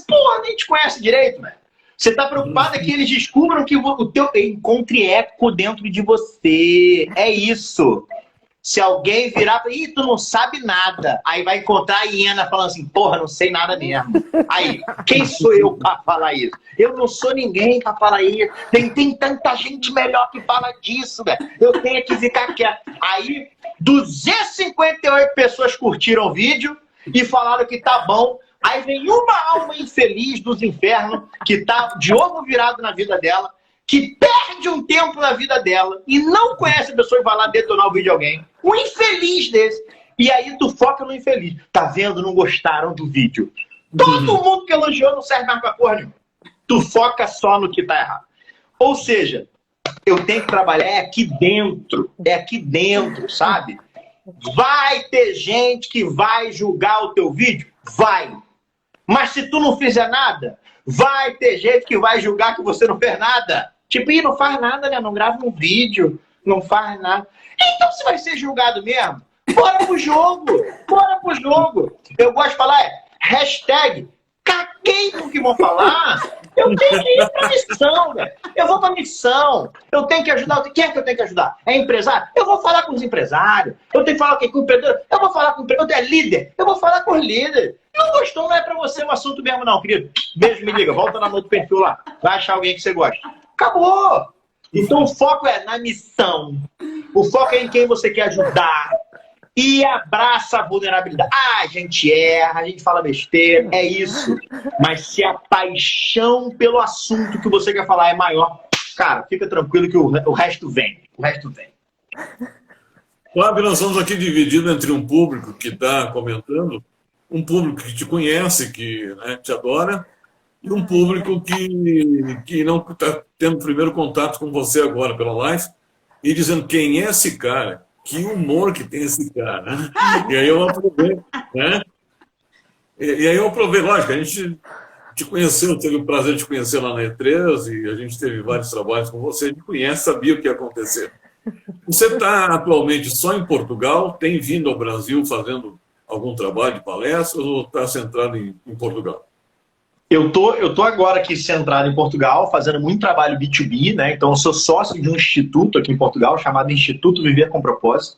porra, nem te conhece direito, velho. Você tá preocupado é que eles descubram que o teu encontre eco dentro de você. É isso. Se alguém virar e tu não sabe nada, aí vai encontrar a hiena falando assim, porra, não sei nada mesmo. Aí, quem sou eu pra falar isso? Eu não sou ninguém pra falar isso. Tem tanta gente melhor que fala disso, velho. Eu tenho que ficar quieto. Aí, 258 pessoas curtiram o vídeo e falaram que tá bom. Aí vem uma alma infeliz dos infernos que tá de ovo virado na vida dela, que perde um tempo na vida dela e não conhece a pessoa e vai lá detonar o vídeo de alguém. Um infeliz desse. E aí tu foca no infeliz. Tá vendo? Não gostaram do vídeo. Todo mundo que elogiou não serve mais pra porra nenhuma. Tu foca só no que tá errado. Ou seja, eu tenho que trabalhar aqui dentro, sabe? Vai ter gente que vai julgar o teu vídeo? Vai. Mas se tu não fizer nada, vai ter gente que vai julgar que você não fez nada. Tipo, não faz nada, né? Não grava um vídeo, não faz nada. Então você vai ser julgado mesmo? Bora pro jogo! Bora pro jogo! Eu gosto de falar, hashtag, caguei com o que vão falar. Eu tenho que ir pra missão, velho. Eu vou pra missão. Eu tenho que ajudar. Quem é que eu tenho que ajudar? É empresário? Eu vou falar com os empresários. Eu tenho que falar com o empreendedor. Eu vou falar com o empreendedor. É líder? Eu vou falar com os líderes. Não gostou, não é pra você o assunto mesmo, não, querido. Beijo, me liga. Volta lá no outro perfil lá. Vai achar alguém que você gosta. Acabou! Então o foco é na missão. O foco é em quem você quer ajudar. E abraça a vulnerabilidade. A gente erra, a gente fala besteira, é isso. Mas se a paixão pelo assunto que você quer falar é maior, cara, fica tranquilo que o resto vem. O resto vem. Fábio, nós estamos aqui divididos entre um público que está comentando, um público que te conhece, que te adora, e um público que não está tendo primeiro contato com você agora pela live, e dizendo quem é esse cara. Que humor que tem esse cara, né? E aí eu aprovei, né? E aí eu aprovei, lógico, a gente te conheceu, teve o prazer de te conhecer lá na E3 e a gente teve vários trabalhos com você, a gente conhece, sabia o que ia acontecer. Você está atualmente só em Portugal, tem vindo ao Brasil fazendo algum trabalho de palestras ou está centrado em Portugal? Eu tô agora aqui centrado em Portugal, fazendo muito trabalho B2B, né? Então, eu sou sócio de um instituto aqui em Portugal, chamado Instituto Viver com Propósito.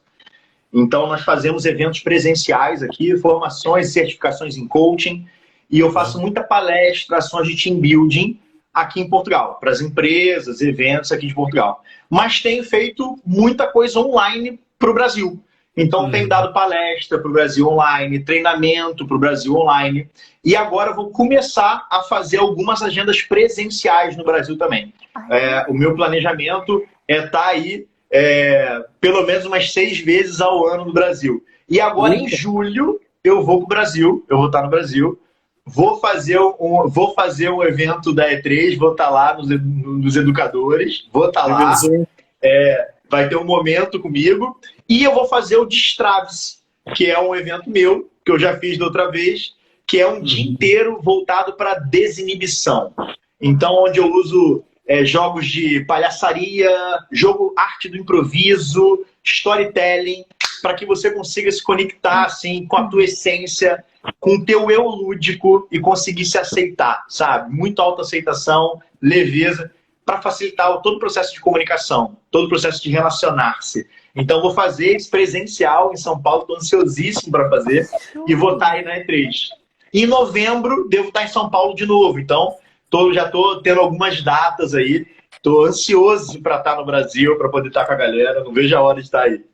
Então, nós fazemos eventos presenciais aqui, formações, certificações em coaching, e eu faço muita palestra, ações de team building aqui em Portugal, para as empresas, eventos aqui de Portugal. Mas tenho feito muita coisa online para o Brasil. Então, tenho dado palestra para o Brasil Online, treinamento para o Brasil Online. E agora vou começar a fazer algumas agendas presenciais no Brasil também. O meu planejamento é estar aí pelo menos umas 6 vezes ao ano no Brasil. E agora, em julho, eu vou para o Brasil, eu vou estar no Brasil. Vou fazer um evento da E3, vou estar lá nos educadores, vou estar lá. Vai ter um momento comigo. E eu vou fazer o Destraves, que é um evento meu, que eu já fiz da outra vez, que é um dia inteiro voltado para desinibição. Então, onde eu uso jogos de palhaçaria, arte do improviso, storytelling, para que você consiga se conectar assim, com a tua essência, com o teu eu lúdico e conseguir se aceitar, sabe? Muita autoaceitação, leveza, para facilitar todo o processo de comunicação, todo o processo de relacionar-se. Então, vou fazer esse presencial em São Paulo, estou ansiosíssimo para fazer, e vou estar aí na E3. Em novembro, devo estar em São Paulo de novo. Então, já estou tendo algumas datas aí. Estou ansioso para estar no Brasil, para poder estar com a galera. Não vejo a hora de estar aí.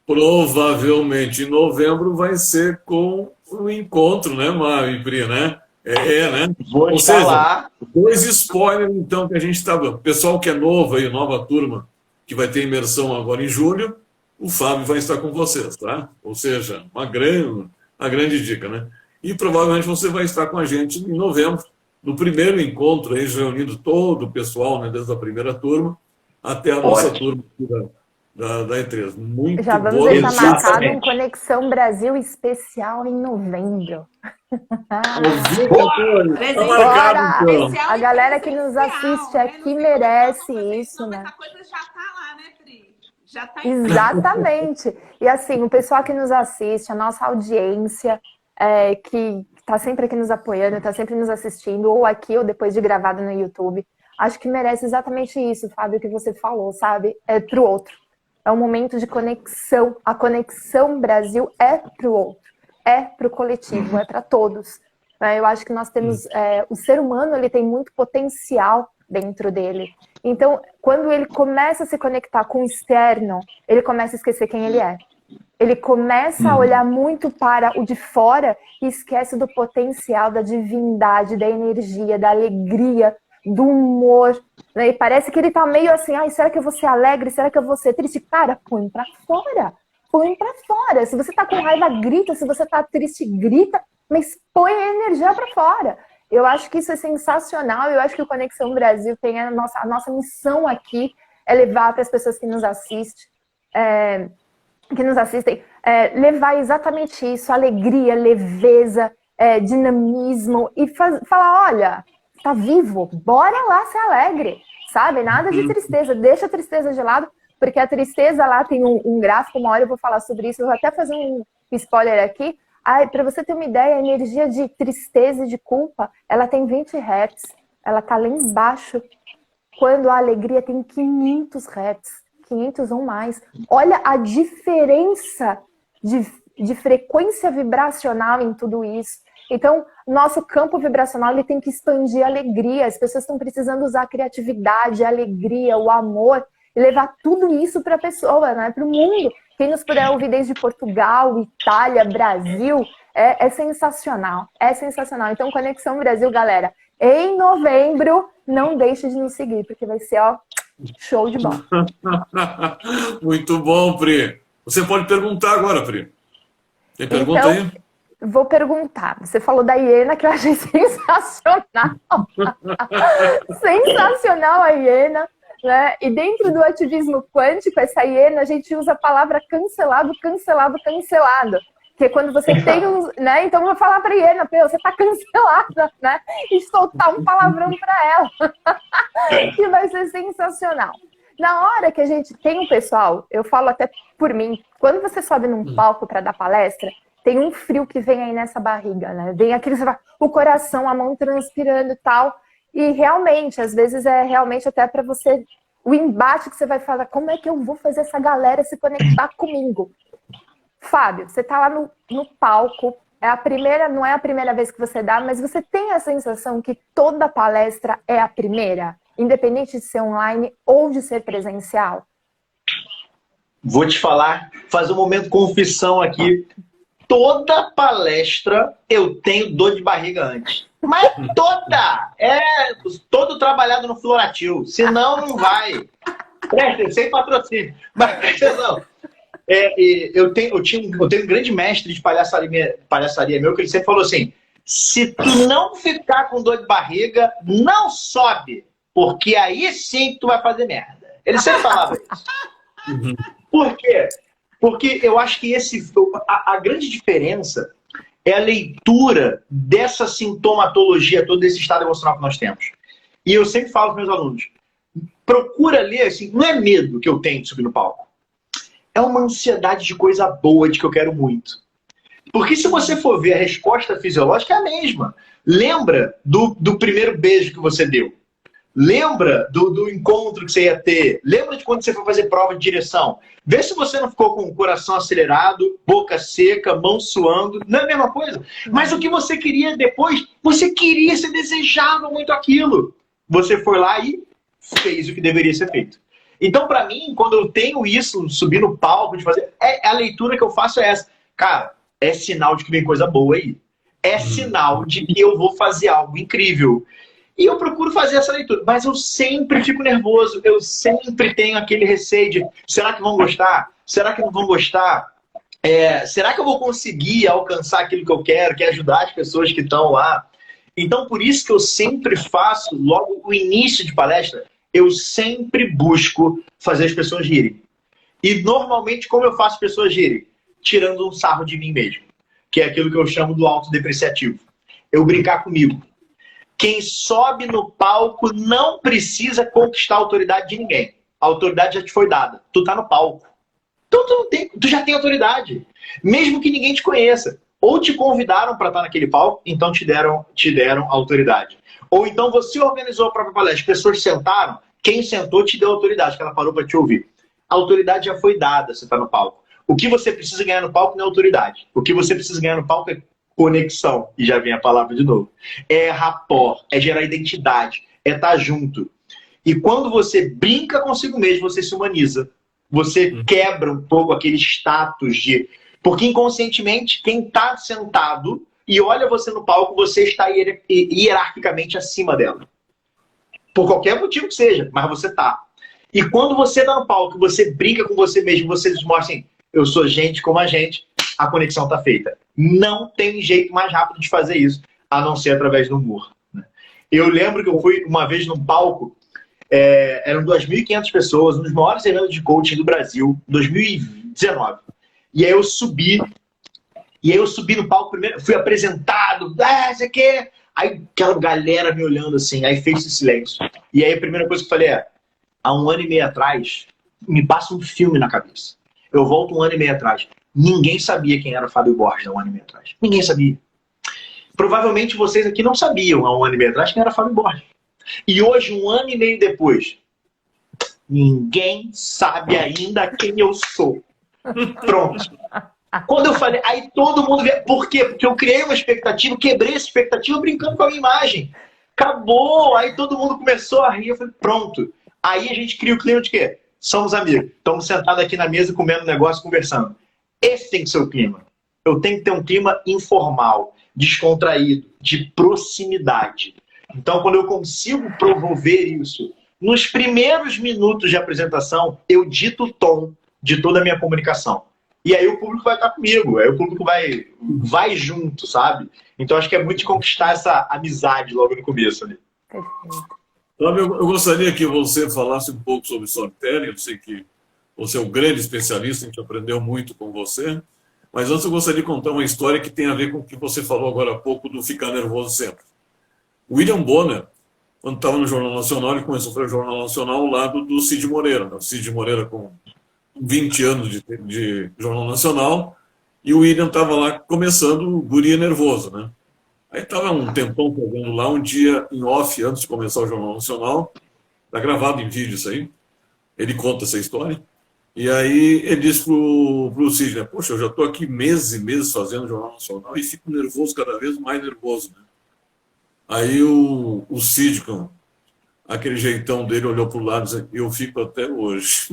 Provavelmente em novembro vai ser com o encontro, né, Mário e Pri, né? Né? Vou estar lá. 2 spoilers, então, que a gente está... O pessoal que é novo aí, nova turma, que vai ter imersão agora em julho, o Fábio vai estar com vocês, tá? Ou seja, uma grande dica, né? E provavelmente você vai estar com a gente em novembro, no primeiro encontro, aí, reunindo todo o pessoal, né, desde a primeira turma até a nossa turma aqui da E3. Muito já vamos boa. deixar marcado um Conexão Brasil especial em novembro. Tá marcado, então. A galera que nos assiste aqui merece isso, né? Essa coisa já tá lá, né, Pri? Já tá Exatamente. E assim, o pessoal que nos assiste, a nossa audiência, que está sempre aqui nos apoiando, está sempre nos assistindo, ou aqui ou depois de gravado no YouTube, acho que merece exatamente isso, Fábio, que você falou, sabe? É pro outro. É um momento de conexão. A conexão Brasil é pro outro. É pro coletivo, é para todos. Eu acho que nós temos... o ser humano, ele tem muito potencial dentro dele. Então, quando ele começa a se conectar com o externo, ele começa a esquecer quem ele é. Ele começa a olhar muito para o de fora e esquece do potencial, da divindade, da energia, da alegria, do humor, né? E parece que ele tá meio assim, será que eu vou ser alegre? Será que eu vou ser triste? Cara, põe pra fora. Põe pra fora. Se você tá com raiva, grita. Se você tá triste, grita. Mas põe a energia pra fora. Eu acho que isso é sensacional. Eu acho que o Conexão Brasil tem a nossa missão aqui é levar para as pessoas que nos assistem, levar exatamente isso, alegria, leveza, dinamismo e falar, olha, tá vivo, bora lá ser alegre, sabe? Nada de tristeza, deixa a tristeza de lado, porque a tristeza lá tem um gráfico, uma hora eu vou falar sobre isso, eu vou até fazer um spoiler aqui. Para você ter uma ideia, a energia de tristeza e de culpa, ela tem 20 Hz, ela tá lá embaixo, quando a alegria tem 500 Hz, 500 ou mais. Olha a diferença de frequência vibracional em tudo isso. Então, nosso campo vibracional ele tem que expandir a alegria. As pessoas estão precisando usar a criatividade, a alegria, o amor e levar tudo isso para a pessoa, né? Para o mundo. Quem nos puder ouvir desde Portugal, Itália, Brasil, é sensacional. É sensacional. Então, Conexão Brasil, galera, em novembro, não deixe de nos seguir, porque vai ser, show de bola. Muito bom, Pri. Você pode perguntar agora, Pri. Tem pergunta então, aí? Vou perguntar. Você falou da hiena, que eu achei sensacional. Sensacional a hiena, né? E dentro do ativismo quântico, essa hiena, a gente usa a palavra cancelado, cancelado, cancelado. Que é quando você tem né? Então eu vou falar pra hiena, você tá cancelada, né? E soltar um palavrão pra ela. Que vai ser sensacional. Na hora que a gente tem um pessoal, eu falo até por mim, quando você sobe num palco para dar palestra, tem um frio que vem aí nessa barriga, né? Vem aquele, o coração, a mão transpirando e tal. E realmente, às vezes é realmente até para você, o embate que você vai falar, como é que eu vou fazer essa galera se conectar comigo? Fábio, você tá lá no palco, não é a primeira vez que você dá, mas você tem a sensação que toda palestra é a primeira? Independente de ser online ou de ser presencial? vou te falar, fazer um momento confissão aqui. Toda palestra eu tenho dor de barriga antes. Mas toda! Todo trabalhado no Floratil. Senão não vai. Presta, sem patrocínio. Mas presta atenção. Eu tenho um grande mestre de palhaçaria meu que ele sempre falou assim: se tu não ficar com dor de barriga, não sobe, porque aí sim tu vai fazer merda. Ele sempre falava isso. Por quê? Porque eu acho que a grande diferença é a leitura dessa sintomatologia, todo esse estado emocional que nós temos. E eu sempre falo para os meus alunos, procura ler, assim, não é medo que eu tenho de subir no palco. É uma ansiedade de coisa boa, de que eu quero muito. Porque se você for ver a resposta fisiológica é a mesma. Lembra do primeiro beijo que você deu? Lembra do encontro que você ia ter? Lembra de quando você foi fazer prova de direção? Vê se você não ficou com o coração acelerado, boca seca, mão suando. Não é a mesma coisa? Mas o que você queria depois, você desejava muito aquilo. Você foi lá e fez o que deveria ser feito. Então, para mim, quando eu tenho isso, subir no palco, de fazer, a leitura que eu faço é essa. Cara, é sinal de que vem coisa boa aí. É sinal de que eu vou fazer algo incrível. E eu procuro fazer essa leitura. Mas eu sempre fico nervoso. Eu sempre tenho aquele receio de, será que vão gostar? Será que não vão gostar? Será que eu vou conseguir alcançar aquilo que eu quero, que é ajudar as pessoas que estão lá? Então, por isso que eu sempre faço, logo o início de palestra, eu sempre busco fazer as pessoas rirem. E normalmente, como eu faço as pessoas rirem? Tirando um sarro de mim mesmo. Que é aquilo que eu chamo do autodepreciativo. Eu brincar comigo. Quem sobe no palco não precisa conquistar a autoridade de ninguém. A autoridade já te foi dada. Tu tá no palco. Então tu já tem autoridade. Mesmo que ninguém te conheça. Ou te convidaram para estar naquele palco, então te deram autoridade. Ou então você organizou a própria palestra. As pessoas sentaram, quem sentou te deu autoridade, que ela parou para te ouvir. A autoridade já foi dada, você tá no palco. O que você precisa ganhar no palco não é autoridade. O que você precisa ganhar no palco é conexão. E já vem a palavra de novo. É rapport, é gerar identidade, é estar junto. E quando você brinca consigo mesmo, você se humaniza. Você quebra um pouco aquele status de... Porque inconscientemente, quem está sentado e olha você no palco, você está hierarquicamente acima dela. Por qualquer motivo que seja, mas você está. E quando você está no palco, você brinca com você mesmo, você mostra assim, eu sou gente como a gente, a conexão está feita. Não tem jeito mais rápido de fazer isso, a não ser através do humor. Eu lembro que eu fui uma vez num palco, eram 2.500 pessoas, um dos maiores eventos de coaching do Brasil, 2019. E aí eu subi no palco primeiro, fui apresentado, você quer? Aí aquela galera me olhando assim, aí fez esse silêncio. E aí a primeira coisa que eu falei há 1 ano e meio atrás, me passa um filme na cabeça. Eu volto 1 ano e meio atrás. Ninguém sabia quem era o Fábio Borges há 1 ano e meio atrás. Ninguém sabia. Provavelmente vocês aqui não sabiam há 1 ano e meio atrás quem era Fábio Borges. E hoje, 1 ano e meio depois, ninguém sabe ainda quem eu sou. Pronto. Quando eu falei, aí todo mundo vê. Por quê? Porque eu criei uma expectativa, quebrei essa expectativa brincando com a minha imagem. Acabou. Aí todo mundo começou a rir. Eu falei, pronto. Aí a gente cria o clima de quê? Somos amigos. Estamos sentados aqui na mesa, comendo negócio, conversando. Esse tem que ser o clima. Eu tenho que ter um clima informal, descontraído, de proximidade. Então, quando eu consigo promover isso, nos primeiros minutos de apresentação, eu dito o tom de toda a minha comunicação. E aí o público vai estar comigo, aí o público vai junto, sabe? Então, acho que é muito de conquistar essa amizade logo no começo ali. Perfeito. Eu gostaria que você falasse um pouco sobre storytelling. Eu sei que você é um grande especialista, a gente aprendeu muito com você. Mas antes eu gostaria de contar uma história que tem a ver com o que você falou agora há pouco do ficar nervoso sempre. William Bonner, quando estava no Jornal Nacional, ele começou a fazer o Jornal Nacional ao lado do Cid Moreira. O Cid Moreira com 20 anos de Jornal Nacional, e o William estava lá começando o guri nervoso, né? Aí estava um tempão fazendo lá, um dia em off, antes de começar o Jornal Nacional, está gravado em vídeo isso aí, ele conta essa história, e aí ele disse pro Cid, né? Poxa, eu já estou aqui meses e meses fazendo o Jornal Nacional e fico nervoso, cada vez mais nervoso, né? Aí o Cid, com aquele jeitão dele, olhou para o lado e disse, eu fico até hoje.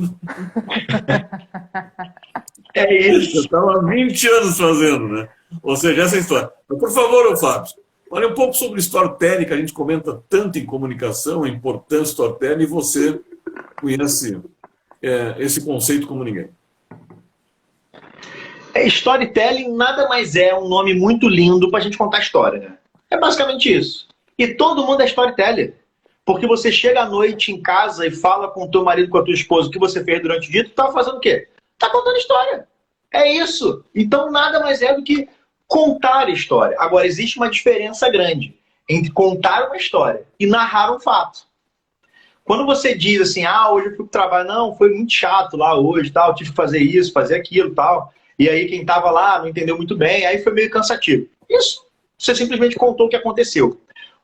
É isso. Eu estava há 20 anos fazendo, né? Ou seja, essa história. Mas, por favor, ô Fábio, olha um pouco sobre storytelling, que a gente comenta tanto em comunicação, a importância do storytelling, e você conhece esse conceito como ninguém. Storytelling nada mais é um nome muito lindo para a gente contar história, né? É basicamente isso. E todo mundo é storyteller. Porque você chega à noite em casa e fala com o teu marido, com a tua esposa, o que você fez durante o dia, tu tá fazendo o quê? Tá contando história. É isso. Então nada mais é do que contar história. Agora, existe uma diferença grande entre contar uma história e narrar um fato. Quando você diz assim, hoje eu fui pro trabalho, não, foi muito chato lá hoje, tal, tive que fazer isso, fazer aquilo, tal, e aí quem tava lá não entendeu muito bem, aí foi meio cansativo. Isso, você simplesmente contou o que aconteceu.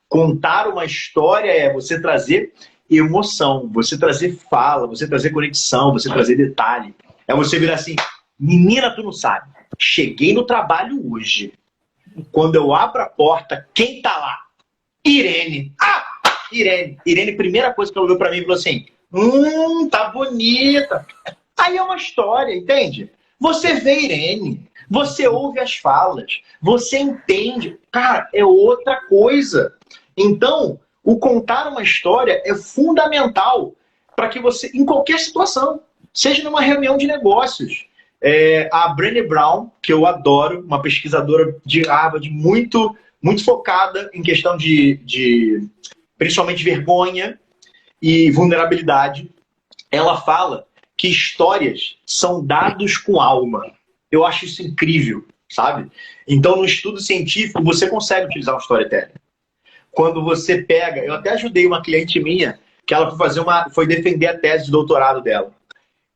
Contar uma história é você trazer emoção, você trazer fala, você trazer conexão, você trazer detalhe. É você virar assim, menina, tu não sabe, cheguei no trabalho hoje. Quando eu abro a porta, quem tá lá? Irene. Irene. Irene, primeira coisa que ela olhou pra mim e falou assim, tá bonita. Aí é uma história, entende? Você vê Irene, você ouve as falas, você entende. Cara, é outra coisa. Então, o contar uma história é fundamental para que você, em qualquer situação, seja numa reunião de negócios. A Brené Brown, que eu adoro, uma pesquisadora de Harvard muito focada em questão de principalmente vergonha e vulnerabilidade, ela fala que histórias são dados com alma. Eu acho isso incrível, sabe? Então, no estudo científico, você consegue utilizar um storytelling. Quando você pega... Eu até ajudei uma cliente minha, que ela foi defender a tese de doutorado dela.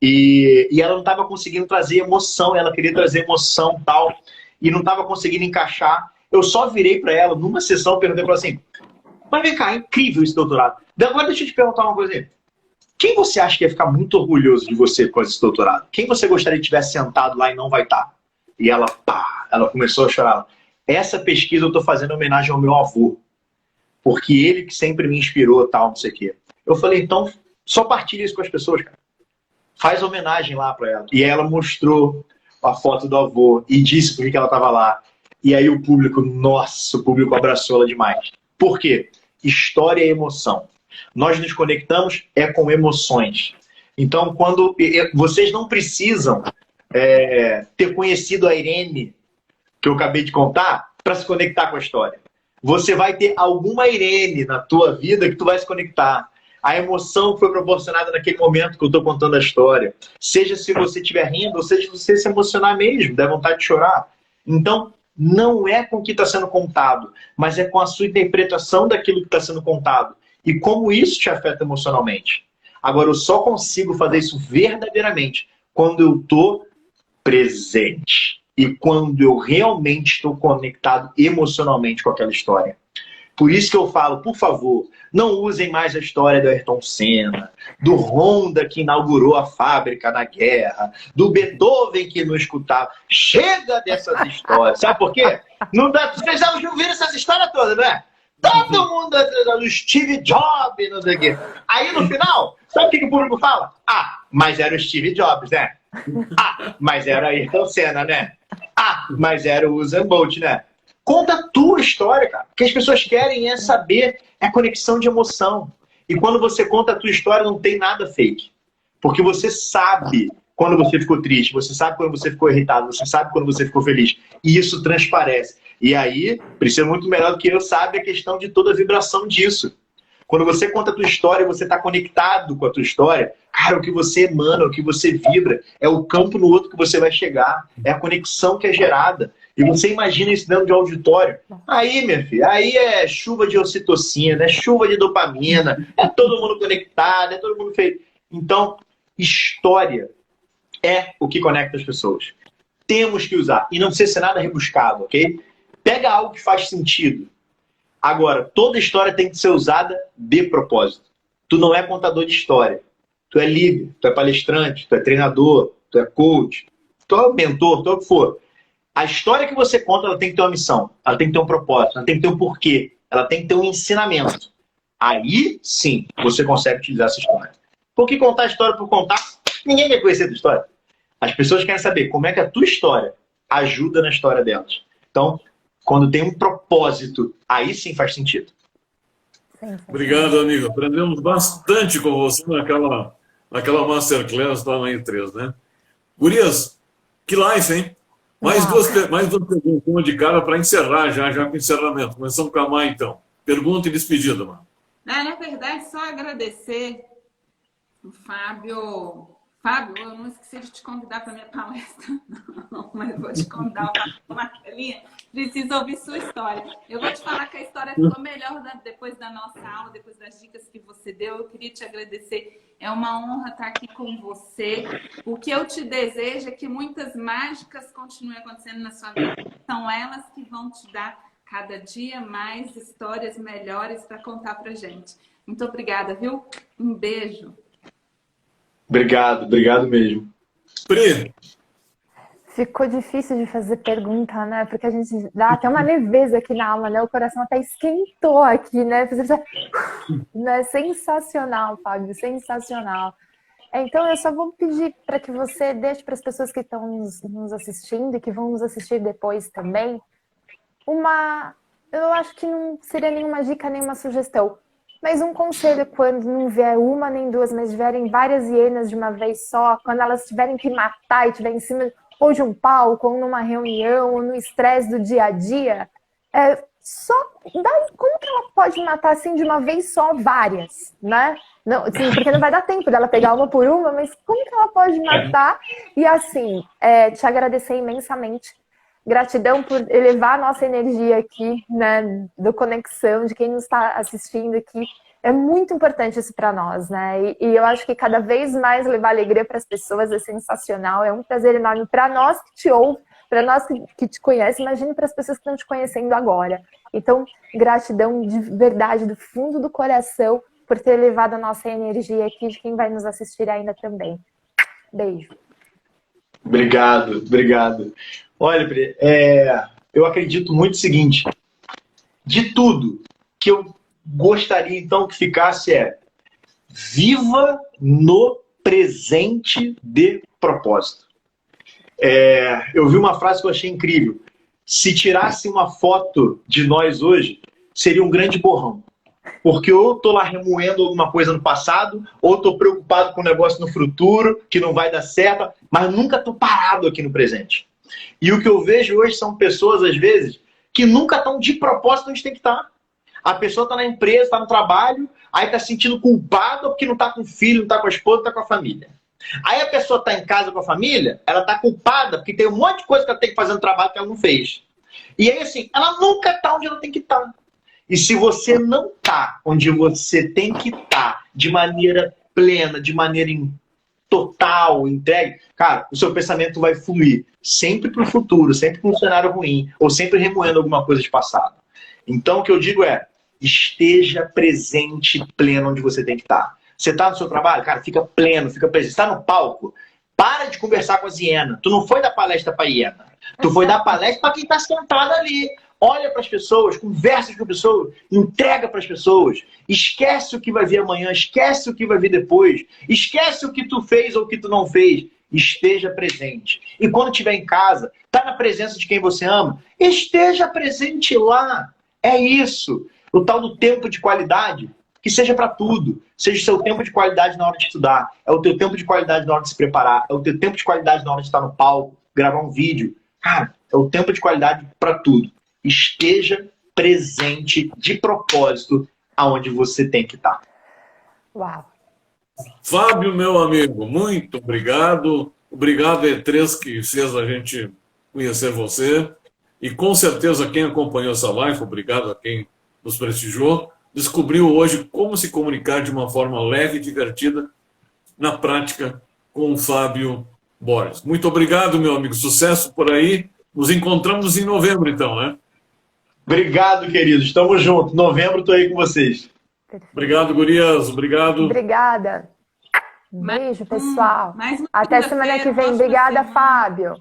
E ela não estava conseguindo trazer emoção, ela queria trazer emoção e tal, e não estava conseguindo encaixar. Eu só virei para ela, numa sessão, perguntei para ela assim, mas vem cá, é incrível esse doutorado. Agora deixa eu te perguntar uma coisa aí. Quem você acha que ia ficar muito orgulhoso de você com esse doutorado? Quem você gostaria de tivesse sentado lá e não vai estar? E ela começou a chorar. Essa pesquisa eu estou fazendo em homenagem ao meu avô. Porque ele que sempre me inspirou, tal, não sei o quê. Eu falei, então, só partilha isso com as pessoas, cara. Faz homenagem lá para ela. E aí ela mostrou a foto do avô e disse por que ela estava lá. E aí o público, nossa, o público abraçou ela demais. Por quê? História é emoção. Nós nos conectamos com emoções. Então, quando vocês não precisam ter conhecido a Irene, que eu acabei de contar, para se conectar com a história. Você vai ter alguma Irene na tua vida que tu vai se conectar. A emoção que foi proporcionada naquele momento que eu estou contando a história. Seja se você estiver rindo, ou seja se você se emocionar mesmo, der vontade de chorar. Então, não é com o que está sendo contado, mas é com a sua interpretação daquilo que está sendo contado. E como isso te afeta emocionalmente. Agora, eu só consigo fazer isso verdadeiramente quando eu estou presente. E quando eu realmente estou conectado emocionalmente com aquela história. Por isso que eu falo, por favor, não usem mais a história do Ayrton Senna, do Honda que inaugurou a fábrica na guerra, do Beethoven que não escutava. Chega dessas histórias. Sabe por quê? Não dá, vocês já ouviram essas histórias todas, né? Todo mundo do Steve Jobs, não sei o quê. Aí no final, sabe o que o público fala? Mas era o Steve Jobs, né? Mas era Ayrton Senna, né? Mas era o Usain Bolt, né? Conta a tua história, cara. O que as pessoas querem é saber, é conexão de emoção. E quando você conta a tua história, não tem nada fake. Porque você sabe quando você ficou triste, você sabe quando você ficou irritado, você sabe quando você ficou feliz. E isso transparece. E aí, precisa muito melhor do que eu, sabe a questão de toda a vibração disso. Quando você conta a tua história, você está conectado com a tua história, cara, o que você emana, o que você vibra, é o campo no outro que você vai chegar, é a conexão que é gerada. E você imagina isso dentro de um auditório. Aí, minha filha, aí é chuva de ocitocina, é chuva de dopamina, é todo mundo conectado, é todo mundo feito. Então, história é o que conecta as pessoas. Temos que usar. E não precisa ser nada rebuscado, ok? Pega algo que faz sentido. Agora, toda história tem que ser usada de propósito. Tu não é contador de história. Tu é líder, tu é palestrante, tu é treinador, tu é coach, tu é mentor, tu é o que for. A história que você conta, ela tem que ter uma missão, ela tem que ter um propósito, ela tem que ter um porquê, ela tem que ter um ensinamento. Aí, sim, você consegue utilizar essa história. Porque contar a história por contar, ninguém quer conhecer a tua história. As pessoas querem saber como é que a tua história ajuda na história delas. Então, quando tem um propósito, aí sim faz sentido. Obrigado, amigo. Aprendemos bastante com você naquela Masterclass da Mãe 3, né? Gurias, que live, hein? Mais duas perguntas, uma de cara para encerrar já com o encerramento. Começamos com a Mai, então. Pergunta e despedida, mano. Na verdade, só agradecer o Fábio. Fábio, eu não esqueci de te convidar para minha palestra, não, mas vou te convidar para uma telinha. Preciso ouvir sua história. Eu vou te falar que a história ficou melhor depois da nossa aula, depois das dicas que você deu. Eu queria te agradecer. É uma honra estar aqui com você. O que eu te desejo é que muitas mágicas continuem acontecendo na sua vida. São elas que vão te dar cada dia mais histórias melhores para contar para gente. Muito obrigada, viu? Um beijo. Obrigado mesmo. Pri. Ficou difícil de fazer pergunta, né? Porque a gente dá até uma leveza aqui na alma, né? O coração até esquentou aqui, né? Né? Sensacional, Fábio, sensacional. Então, eu só vou pedir para que você deixe para as pessoas que estão nos assistindo e que vão nos assistir depois também, eu acho que não seria nenhuma dica, nenhuma sugestão, mas um conselho quando não vier uma nem duas, mas vierem várias hienas de uma vez só, quando elas tiverem que matar e estiver em cima ou de um palco, ou numa reunião, ou no estresse do dia a dia, como que ela pode matar assim de uma vez só várias, né? Não, assim, porque não vai dar tempo dela pegar uma por uma, mas como que ela pode matar? E assim, te agradecer imensamente. Gratidão por elevar a nossa energia aqui, né, do Conexão, de quem nos está assistindo aqui. É muito importante isso para nós, né? E eu acho que cada vez mais levar alegria para as pessoas é sensacional. É um prazer enorme para nós que te ouvem, para nós que te conhecem. Imagine para as pessoas que estão te conhecendo agora. Então, gratidão de verdade, do fundo do coração, por ter levado a nossa energia aqui, de quem vai nos assistir ainda também. Beijo. Obrigado. Olha, Pri, eu acredito muito o seguinte, de tudo que eu gostaria então que ficasse viva no presente de propósito. Eu vi uma frase que eu achei incrível. Se tirasse uma foto de nós hoje, seria um grande borrão. Porque ou estou lá remoendo alguma coisa no passado, ou estou preocupado com um negócio no futuro, que não vai dar certo, mas nunca estou parado aqui no presente. E o que eu vejo hoje são pessoas, às vezes, que nunca estão de propósito onde tem que estar. A pessoa está na empresa, está no trabalho, aí está se sentindo culpada porque não está com o filho, não está com a esposa, não está com a família. Aí a pessoa está em casa com a família, ela está culpada porque tem um monte de coisa que ela tem que fazer no trabalho que ela não fez. E aí, assim, ela nunca está onde ela tem que estar. E se você não está onde você tem que estar, de maneira plena, de maneira total, entregue, cara, o seu pensamento vai fluir sempre para o futuro, sempre com um cenário ruim, ou sempre remoendo alguma coisa de passado. Então, o que eu digo esteja presente, pleno, onde você tem que estar. Você está no seu trabalho? Cara, fica pleno, fica presente. Você está no palco? Para de conversar com as hienas. Tu não foi dar palestra para hiena. Tu foi dar palestra para quem está sentado ali. Olha para as pessoas, conversa com as pessoas, entrega para as pessoas. Esquece o que vai vir amanhã, esquece o que vai vir depois. Esquece o que tu fez ou o que tu não fez. Esteja presente. E quando estiver em casa, está na presença de quem você ama, esteja presente lá. É isso. O tal do tempo de qualidade, que seja para tudo. Seja o seu tempo de qualidade na hora de estudar, é o teu tempo de qualidade na hora de se preparar, é o teu tempo de qualidade na hora de estar no palco, gravar um vídeo. Cara, é o tempo de qualidade para tudo. Esteja presente de propósito aonde você tem que estar. Uau. Fábio, meu amigo, muito obrigado. Obrigado, E3, que fez a gente conhecer você. E com certeza quem acompanhou essa live, obrigado a quem nos prestigiou, descobriu hoje como se comunicar de uma forma leve e divertida na prática com o Fábio Borges. Muito obrigado, meu amigo. Sucesso por aí. Nos encontramos em novembro, então, né? Obrigado, queridos. Estamos juntos. Novembro estou aí com vocês. Obrigado, gurias. Obrigado. Obrigada. Beijo, pessoal. Mais uma Até semana que vem. Obrigada, Fábio.